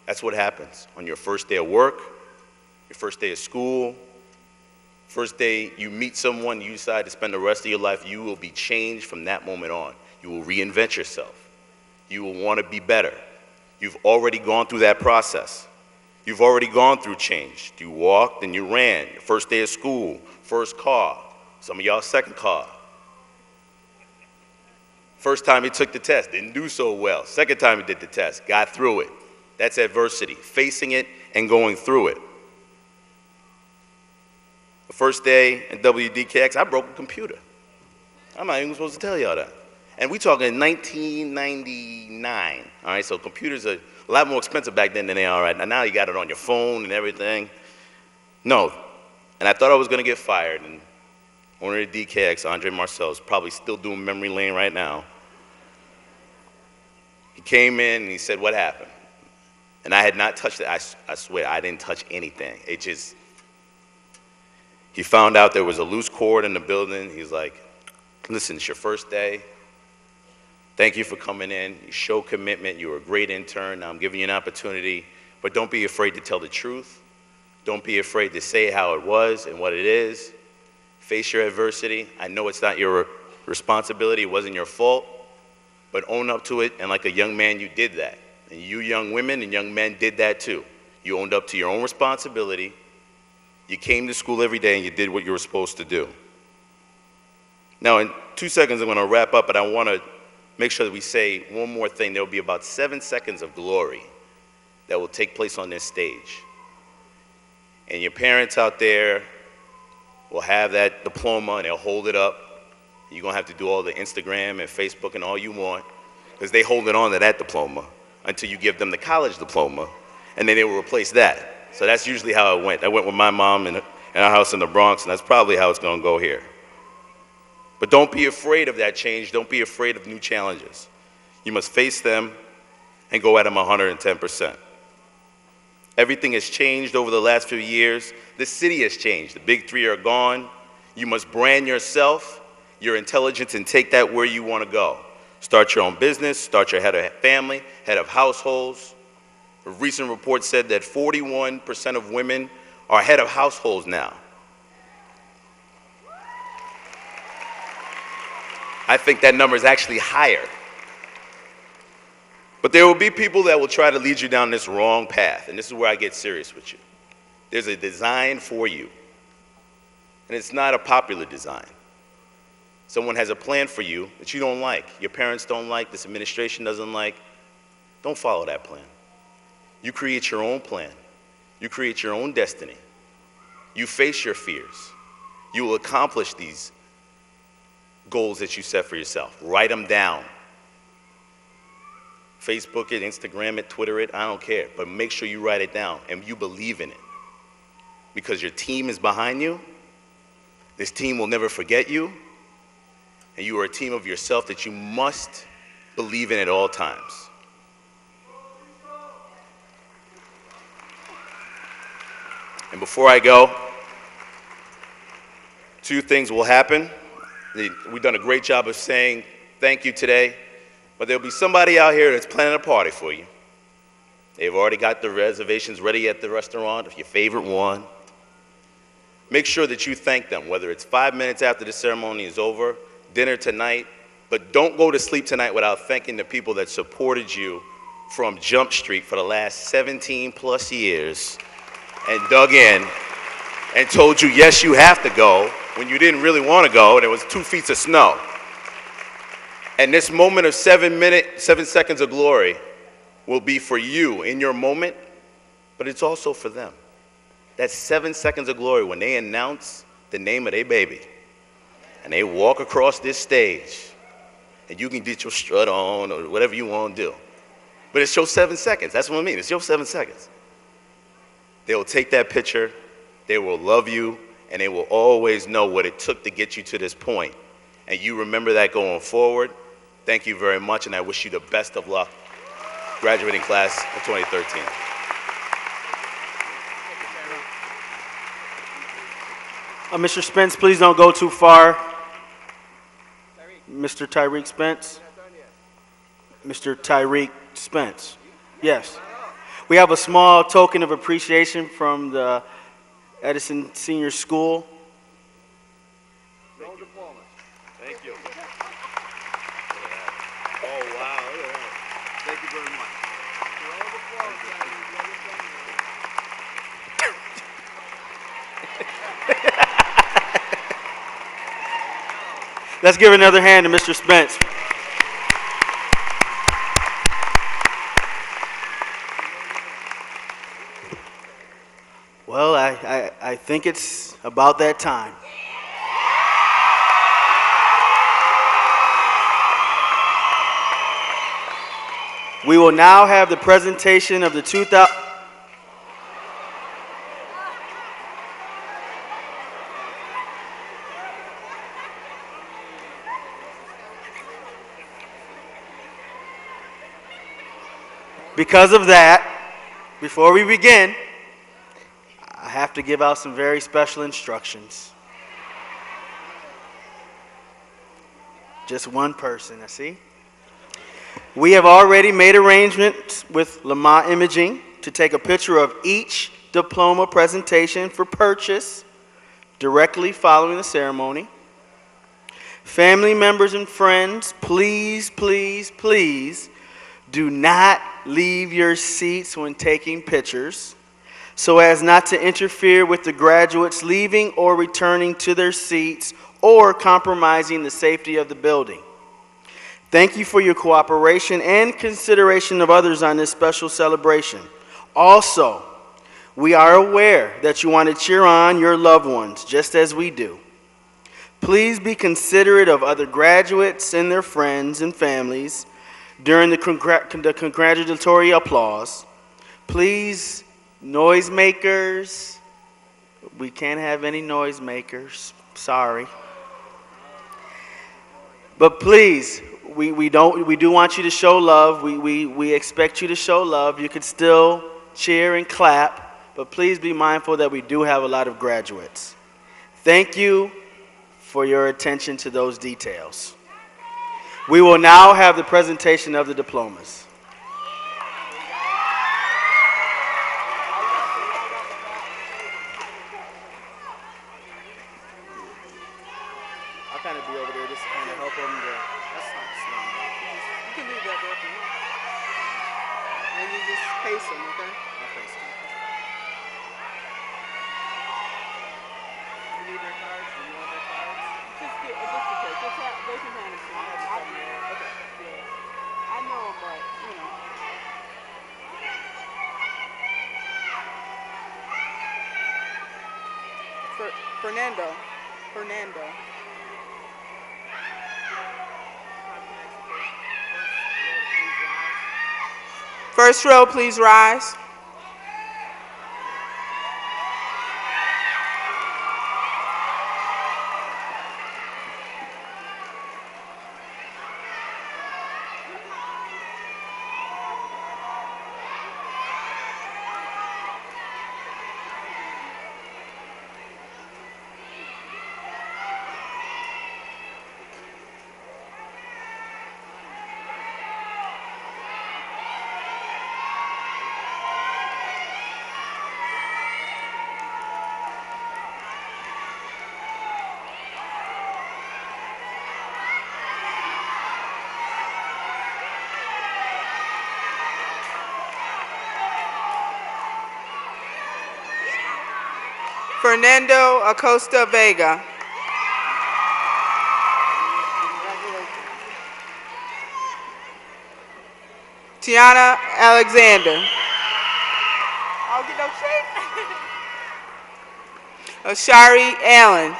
That's what happens on your first day of work, your first day of school, first day you meet someone, you decide to spend the rest of your life, you will be changed from that moment on. You will reinvent yourself. You will want to be better. You've already gone through that process. You've already gone through change. You walked and you ran. Your first day of school, first car. Some of y'all second car. First time you took the test, didn't do so well. Second time you did the test, got through it. That's adversity, facing it and going through it. The first day in WDKX, I broke a computer. I'm not even supposed to tell y'all that. And we talking 1999, all right? So computers are a lot more expensive back then than they are right now. Now you got it on your phone and everything. No, and I thought I was gonna get fired, and owner of DKX, Andre Marcel, is probably still doing memory lane right now. He came in and he said, what happened? And I had not touched it. I swear, I didn't touch anything. It just, he found out there was a loose cord in the building. He's like, listen, it's your first day. Thank you for coming in. You show commitment. You were a great intern. Now I'm giving you an opportunity, but don't be afraid to tell the truth. Don't be afraid to say how it was and what it is. Face your adversity. I know it's not your responsibility. It wasn't your fault, but own up to it. And like a young man, you did that. And you young women and young men did that too. You owned up to your own responsibility. You came to school every day and you did what you were supposed to do. Now in 2 seconds I'm going to wrap up, but I want to make sure that we say one more thing. There will be about 7 seconds of glory that will take place on this stage. And your parents out there will have that diploma and they'll hold it up. You're going to have to do all the Instagram and Facebook and all you want because they hold it on to that diploma until you give them the college diploma, and then they will replace that. So that's usually how it went. I went with my mom in our house in the Bronx, and that's probably how it's going to go here. But don't be afraid of that change. Don't be afraid of new challenges. You must face them and go at them 110%. Everything has changed over the last few years. The city has changed. The big three are gone. You must brand yourself, your intelligence, and take that where you want to go. Start your own business, start your head of family, head of households. A recent report said that 41% of women are head of households now. I think that number is actually higher. But there will be people that will try to lead you down this wrong path, and this is where I get serious with you. There's a design for you, and it's not a popular design. Someone has a plan for you that you don't like, your parents don't like, this administration doesn't like. Don't follow that plan. You create your own plan. You create your own destiny. You face your fears. You will accomplish these goals that you set for yourself. Write them down. Facebook it, Instagram it, Twitter it, I don't care. But make sure you write it down and you believe in it. Because your team is behind you. This team will never forget you. And you are a team of yourself that you must believe in at all times. And before I go, 2 things will happen. We've done a great job of saying thank you today, but there'll be somebody out here that's planning a party for you. They've already got the reservations ready at the restaurant, your favorite one. Make sure that you thank them, whether it's 5 minutes after the ceremony is over, dinner tonight, but don't go to sleep tonight without thanking the people that supported you from Jump Street for the last 17 plus years. and dug in and told you, yes, you have to go when you didn't really want to go and it was 2 feet of snow. And this moment of 7 seconds of glory will be for you in your moment, but it's also for them. That's 7 seconds of glory when they announce the name of their baby and they walk across this stage and you can get your strut on or whatever you want to do. But it's your 7 seconds. That's what I mean. It's your 7 seconds. They will take that picture, they will love you, and they will always know what it took to get you to this point. And you remember that going forward. Thank you very much, and I wish you the best of luck, graduating class of 2013. Mr. Spence, please don't go too far. Mr. Tyreek Spence? Mr. Tyreek Spence. Yes. We have a small token of appreciation from the Edison Senior School. No diploma. Thank you. Oh, wow. Look at that. Thank you very much. Let's give another hand to Mr. Spence. Well, I think it's about that time. We will now have the presentation of the 2000. Because of that, before we begin, I have to give out some very special instructions. Just one person, I see. We have already made arrangements with Lamont Imaging to take a picture of each diploma presentation for purchase directly following the ceremony. Family members and friends, please, please, please do not leave your seats when taking pictures so as not to interfere with the graduates leaving or returning to their seats or compromising the safety of the building. Thank you for your cooperation and consideration of others on this special celebration. Also, we are aware that you want to cheer on your loved ones just as we do. Please be considerate of other graduates and their friends and families during the congratulatory applause. Please, noisemakers, we can't have any noisemakers, sorry. But please, we do want you to show love. We expect you to show love. You could still cheer and clap, but please be mindful that we do have a lot of graduates. Thank you for your attention to those details. We will now have the presentation of the diplomas. I'll kind of be over there just to kind of help them. That's not slow. You can leave that there for you. And you just pace them, okay? I'll pace them. You need their cards? Do you want their cards? Just okay. They can hand it to me. Okay. Yeah. I know them, but you know. Fernando. First row, please rise. Fernando Acosta Vega. Tiana Alexander. I'll get no shake. Ashari Allen.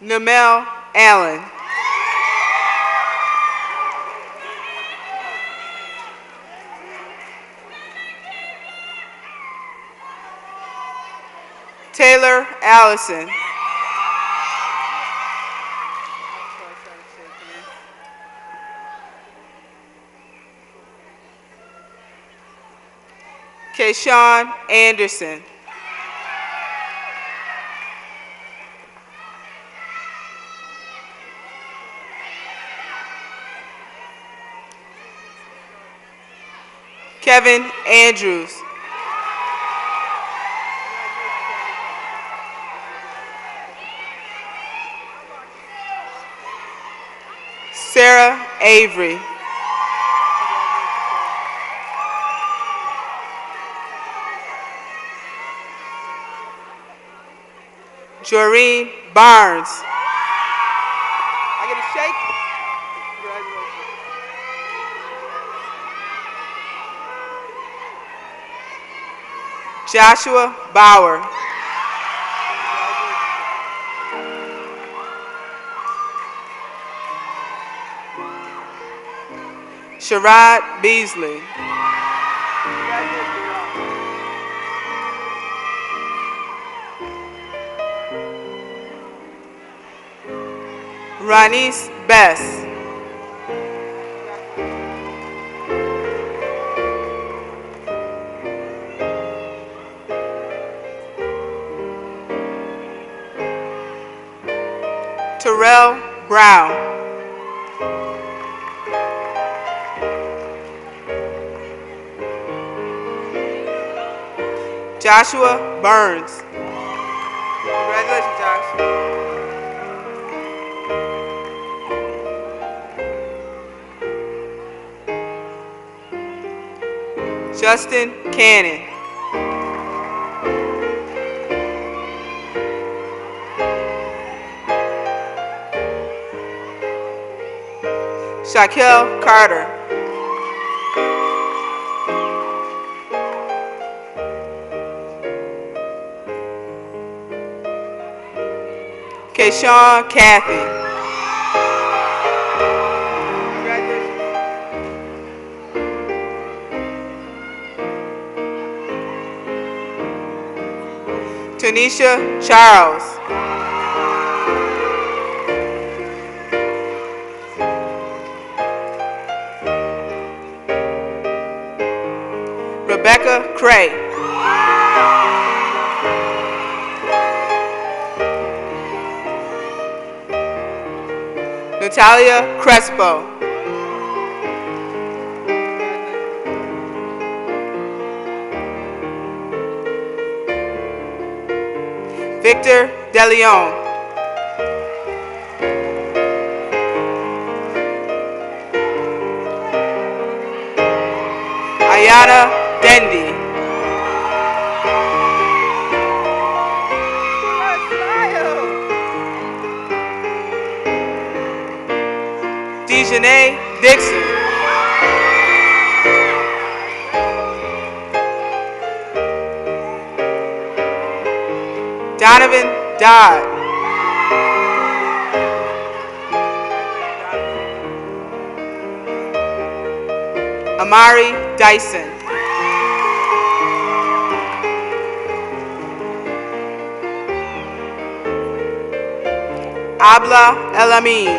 Namel Allen. Taylor Allison. Kayshawn Anderson. Kevin Andrews. Sarah Avery. Joreen Barnes. I get a shake? Congratulations. Joshua Bauer. Sherrod Beasley. Ranice Bess. Terrell Brown. Joshua Burns. Congratulations, Josh. Justin Cannon. Shaquille Carter. Kayshawn Cathy. Tanisha Charles. Rebecca Cray. Natalia Crespo. Victor DeLeon. Ayana Dendy. Dejanay Dixon. Donovan Dodd. Amari Dyson. Abla Elamin.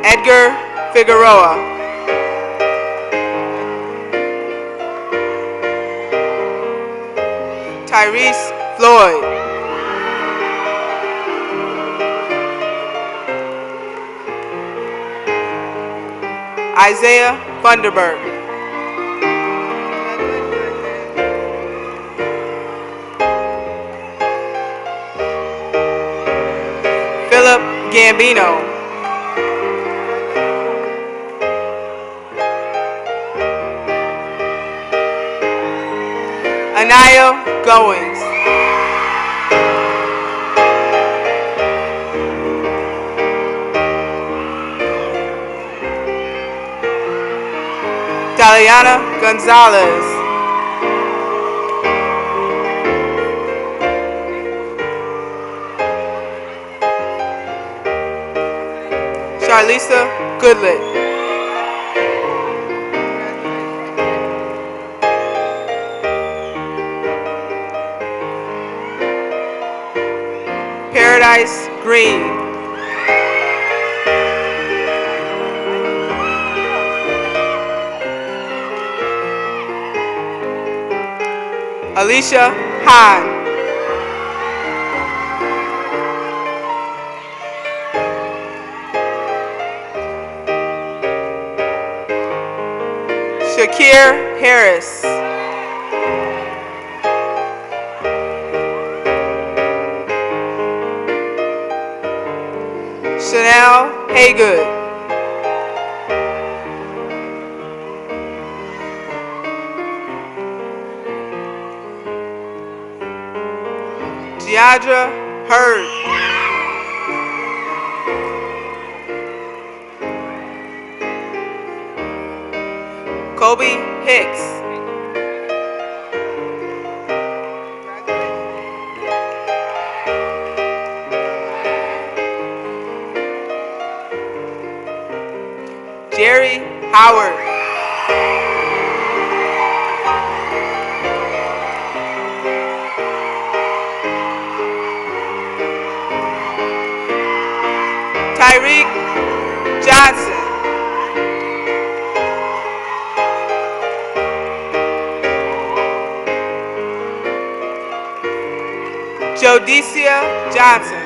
Edgar Figueroa. Tyrese Floyd. Isaiah Funderburg. Philip Gambino. Anaya Goings. Daliana Gonzalez. Charlisa Goodlet. Paradise Green. Alicia Hahn. Shakir Harris. Chanel Haygood. Deandra Hurd. Kobe Hicks. Jerry Howard. Tyreek Johnson. Jodicia Johnson.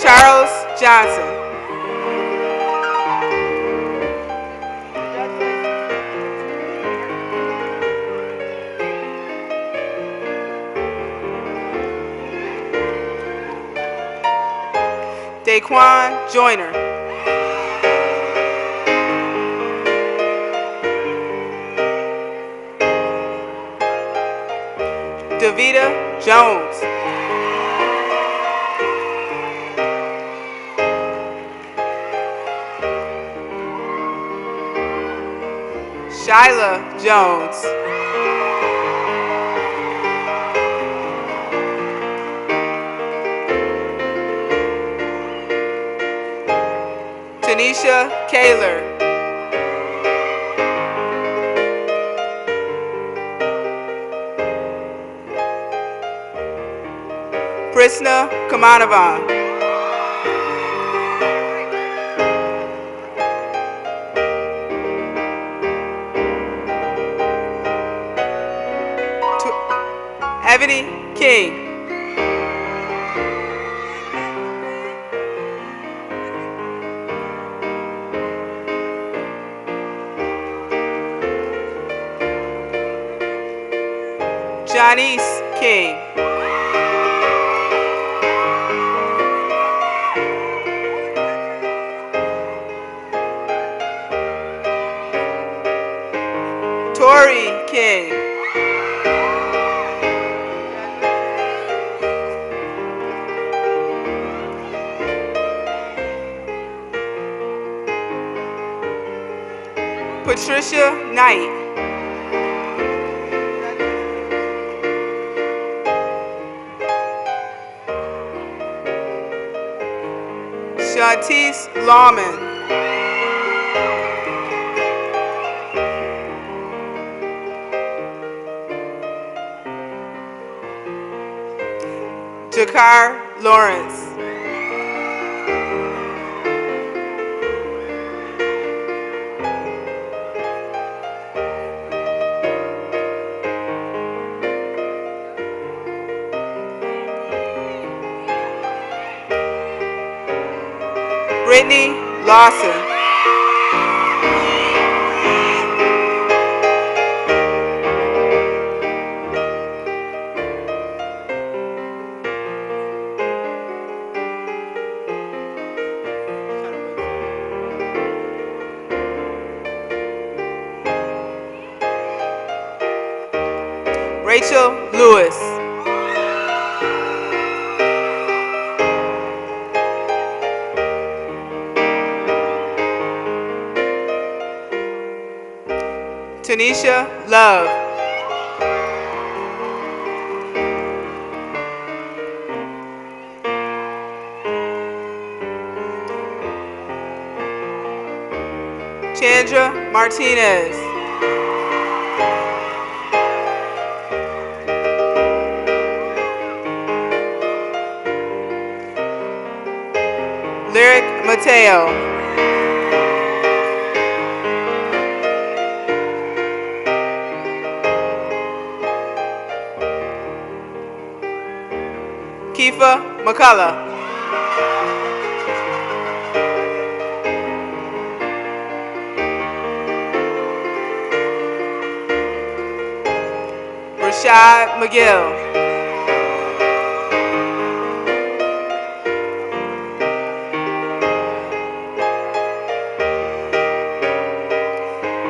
Charles Johnson. Daquan Joyner. Davita Jones. Shyla Jones. Tanisha Kaler. Prisna Kamanavan. Ebony King. Janice King. Tori King. Patricia Knight. Shantice Lawman. Jakar Lawrence. Whitney Lawson. Rachel Lewis. Tanisha Love. Chandra Martinez. Lyric Mateo. Kifa McCullough. Rashad McGill.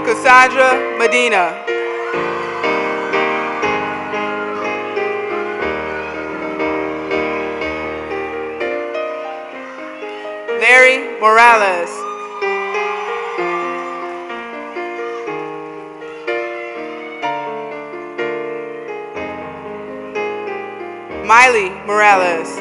Cassandra Medina. Larry Morales. Miley Morales.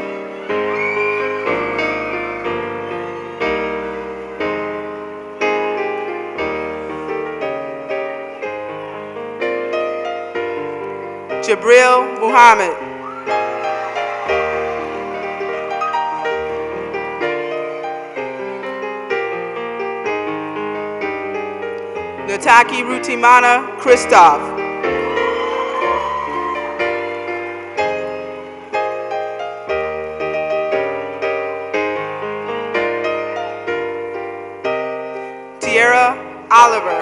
Jabril Muhammad. Nataki Rutimana Christoph. Tierra Oliver.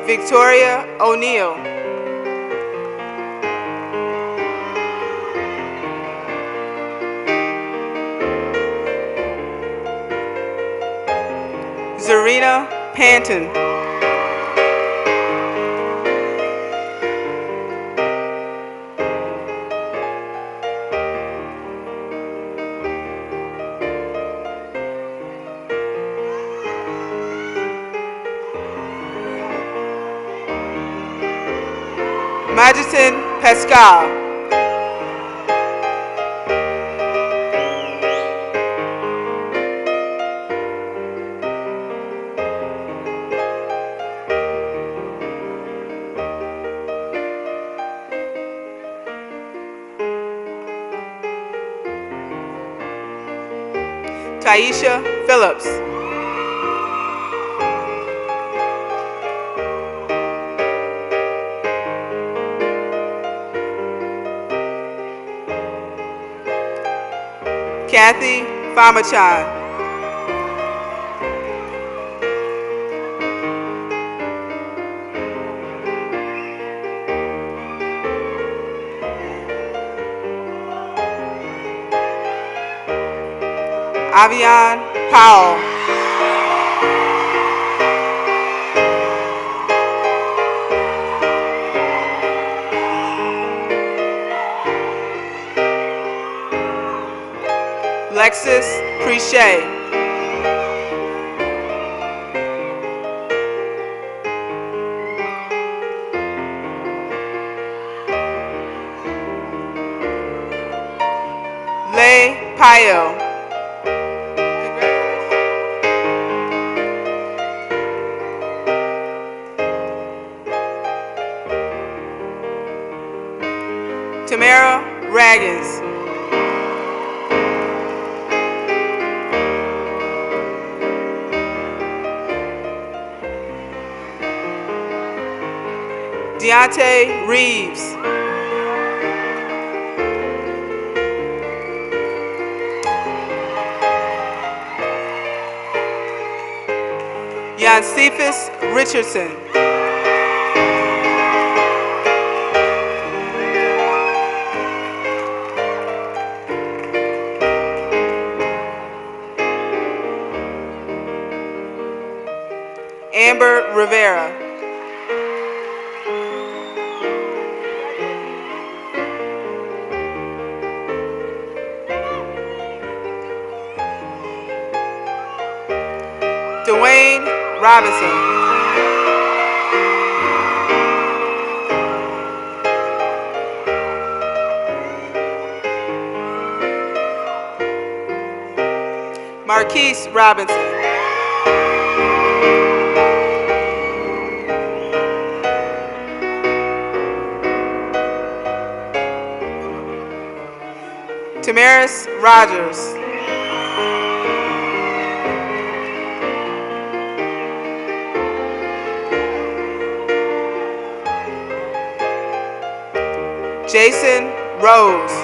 Victoria O'Neill. Zarina Panton. Majitin Pascal. Taisha Phillips. Kathy Famachan. Avian Powell. Lexus Preche. Lei Payo. Tamara Raggins. Deontay Reeves. Yancefus Richardson. Amber Rivera. Dwayne Robinson. Marquise Robinson. Tamaris Rogers. Jason Rose.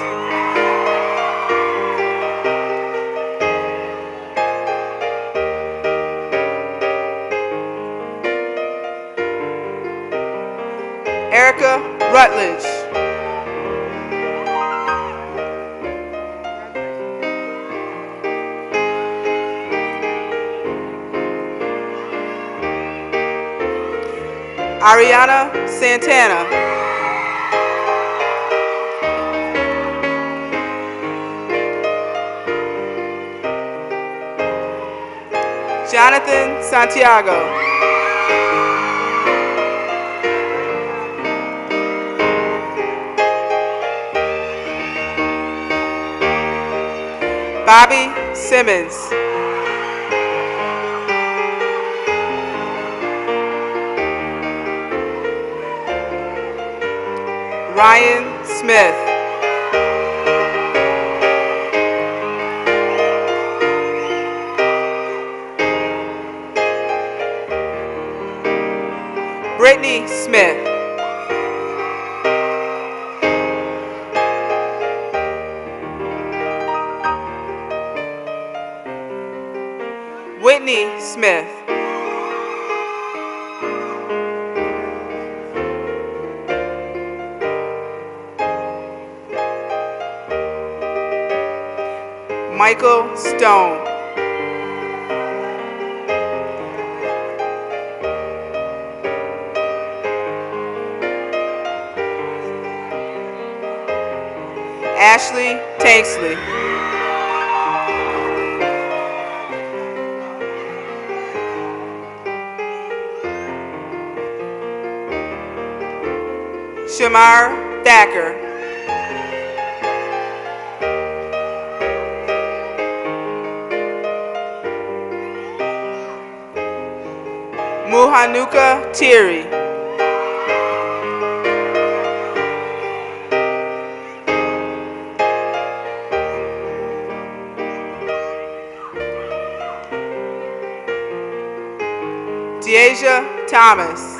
Erica Rutledge. Ariana Santana. Jonathan Santiago. Bobby Simmons. Ryan Smith. Brittany Smith. Whitney Smith. Michael Stone. Ashley Tanksley. Shamar Thacker. Muhanuka Thierry. Deasia Thomas.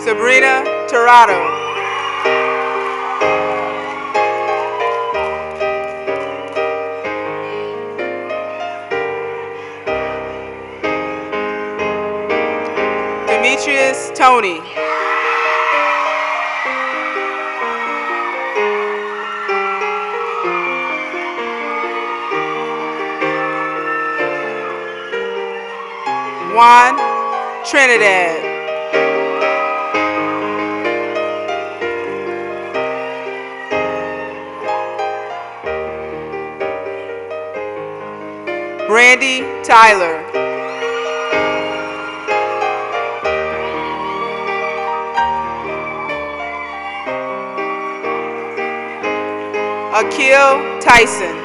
Sabrina Torado. Demetrius Tony. Juan Trinidad. Brandy Tyler. Akil Tyson.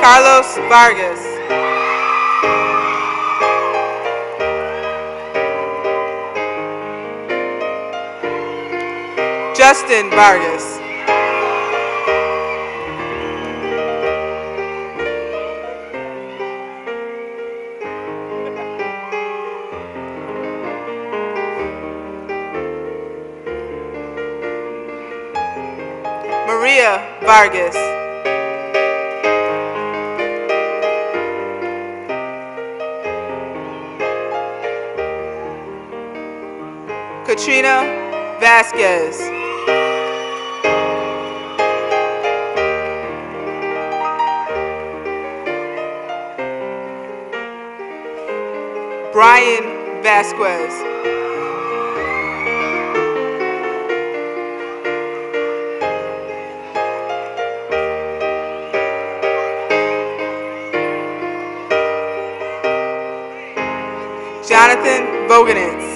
Carlos Vargas. Justin Vargas. Maria Vargas. Katrina Vasquez. Brian Vasquez. Jonathan Voganitz.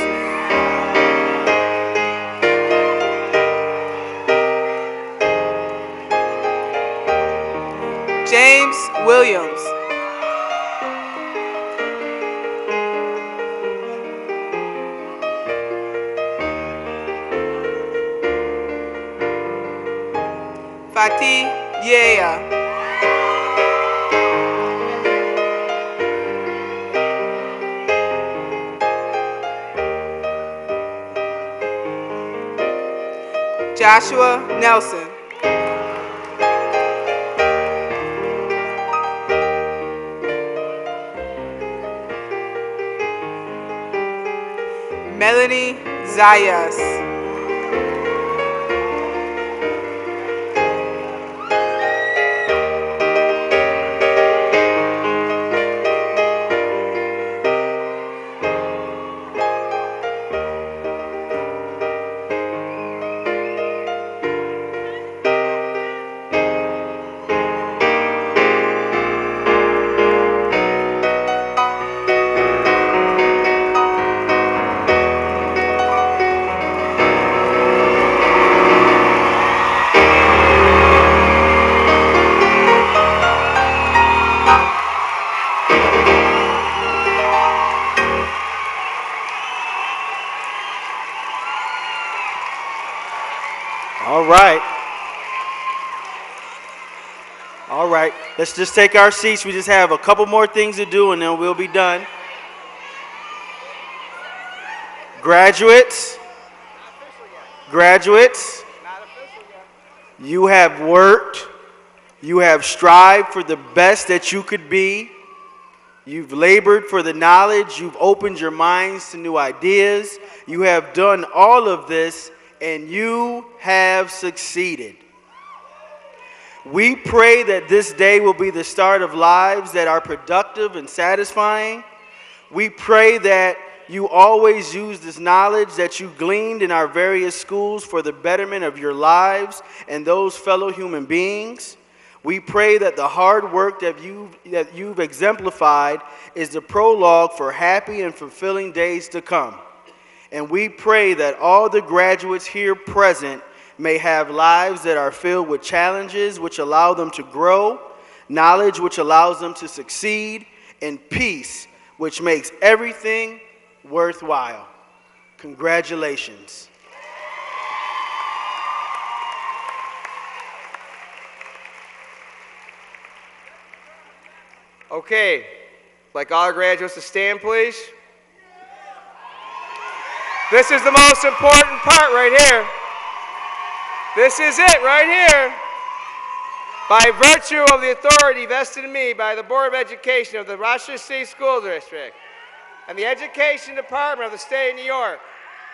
James Williams. Fatih Yeya. Joshua Nelson. Melanie Zayas. All right. All right. Let's just take our seats. We just have a couple more things to do and then we'll be done. Graduates. Graduates. You have worked. You have strived for the best that you could be. You've labored for the knowledge. You've opened your minds to new ideas. You have done all of this, and you have succeeded. We pray that this day will be the start of lives that are productive and satisfying. We pray that you always use this knowledge that you gleaned in our various schools for the betterment of your lives and those fellow human beings. We pray that the hard work that you've exemplified is the prologue for happy and fulfilling days to come. And we pray that all the graduates here present may have lives that are filled with challenges which allow them to grow, knowledge which allows them to succeed, and peace which makes everything worthwhile. Congratulations. Okay, like all our graduates to stand, please. This is the most important part right here. This is it right here. By virtue of the authority vested in me by the Board of Education of the Rochester City School District and the Education Department of the State of New York,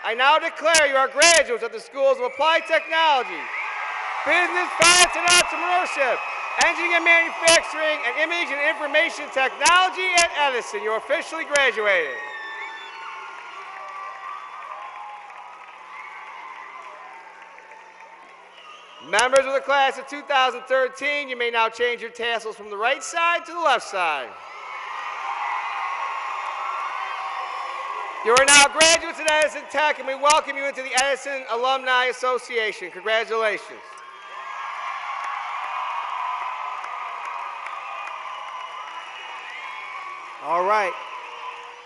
I now declare you are graduates of the Schools of Applied Technology, Business, Finance, and Entrepreneurship, Engineering and Manufacturing, and Image and Information Technology at Edison. You're officially graduated. Members of the class of 2013, you may now change your tassels from the right side to the left side. You are now graduates at Edison Tech, and we welcome you into the Edison Alumni Association. Congratulations. All right.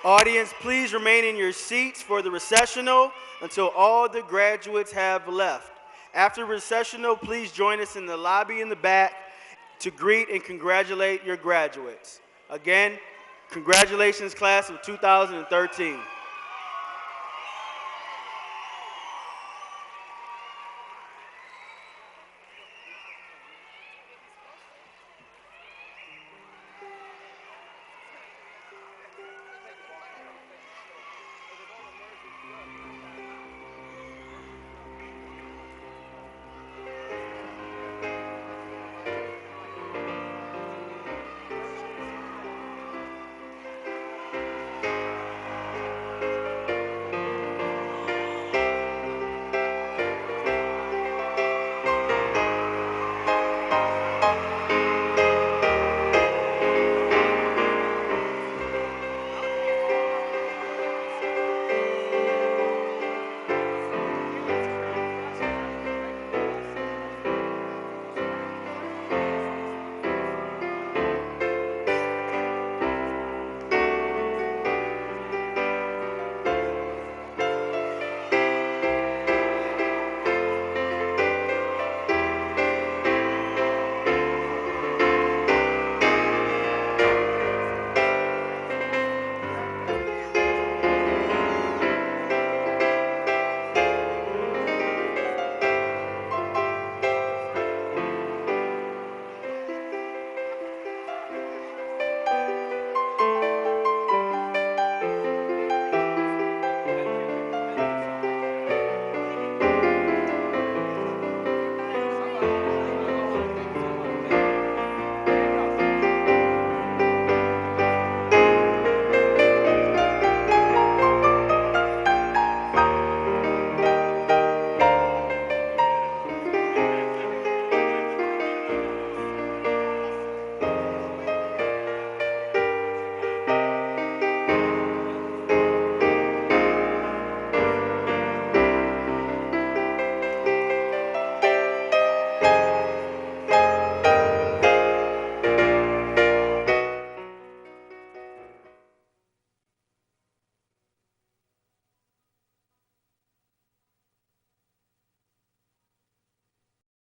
Audience, please remain in your seats for the recessional until all the graduates have left. After recessional, please join us in the lobby in the back to greet and congratulate your graduates. Again, congratulations, class of 2013.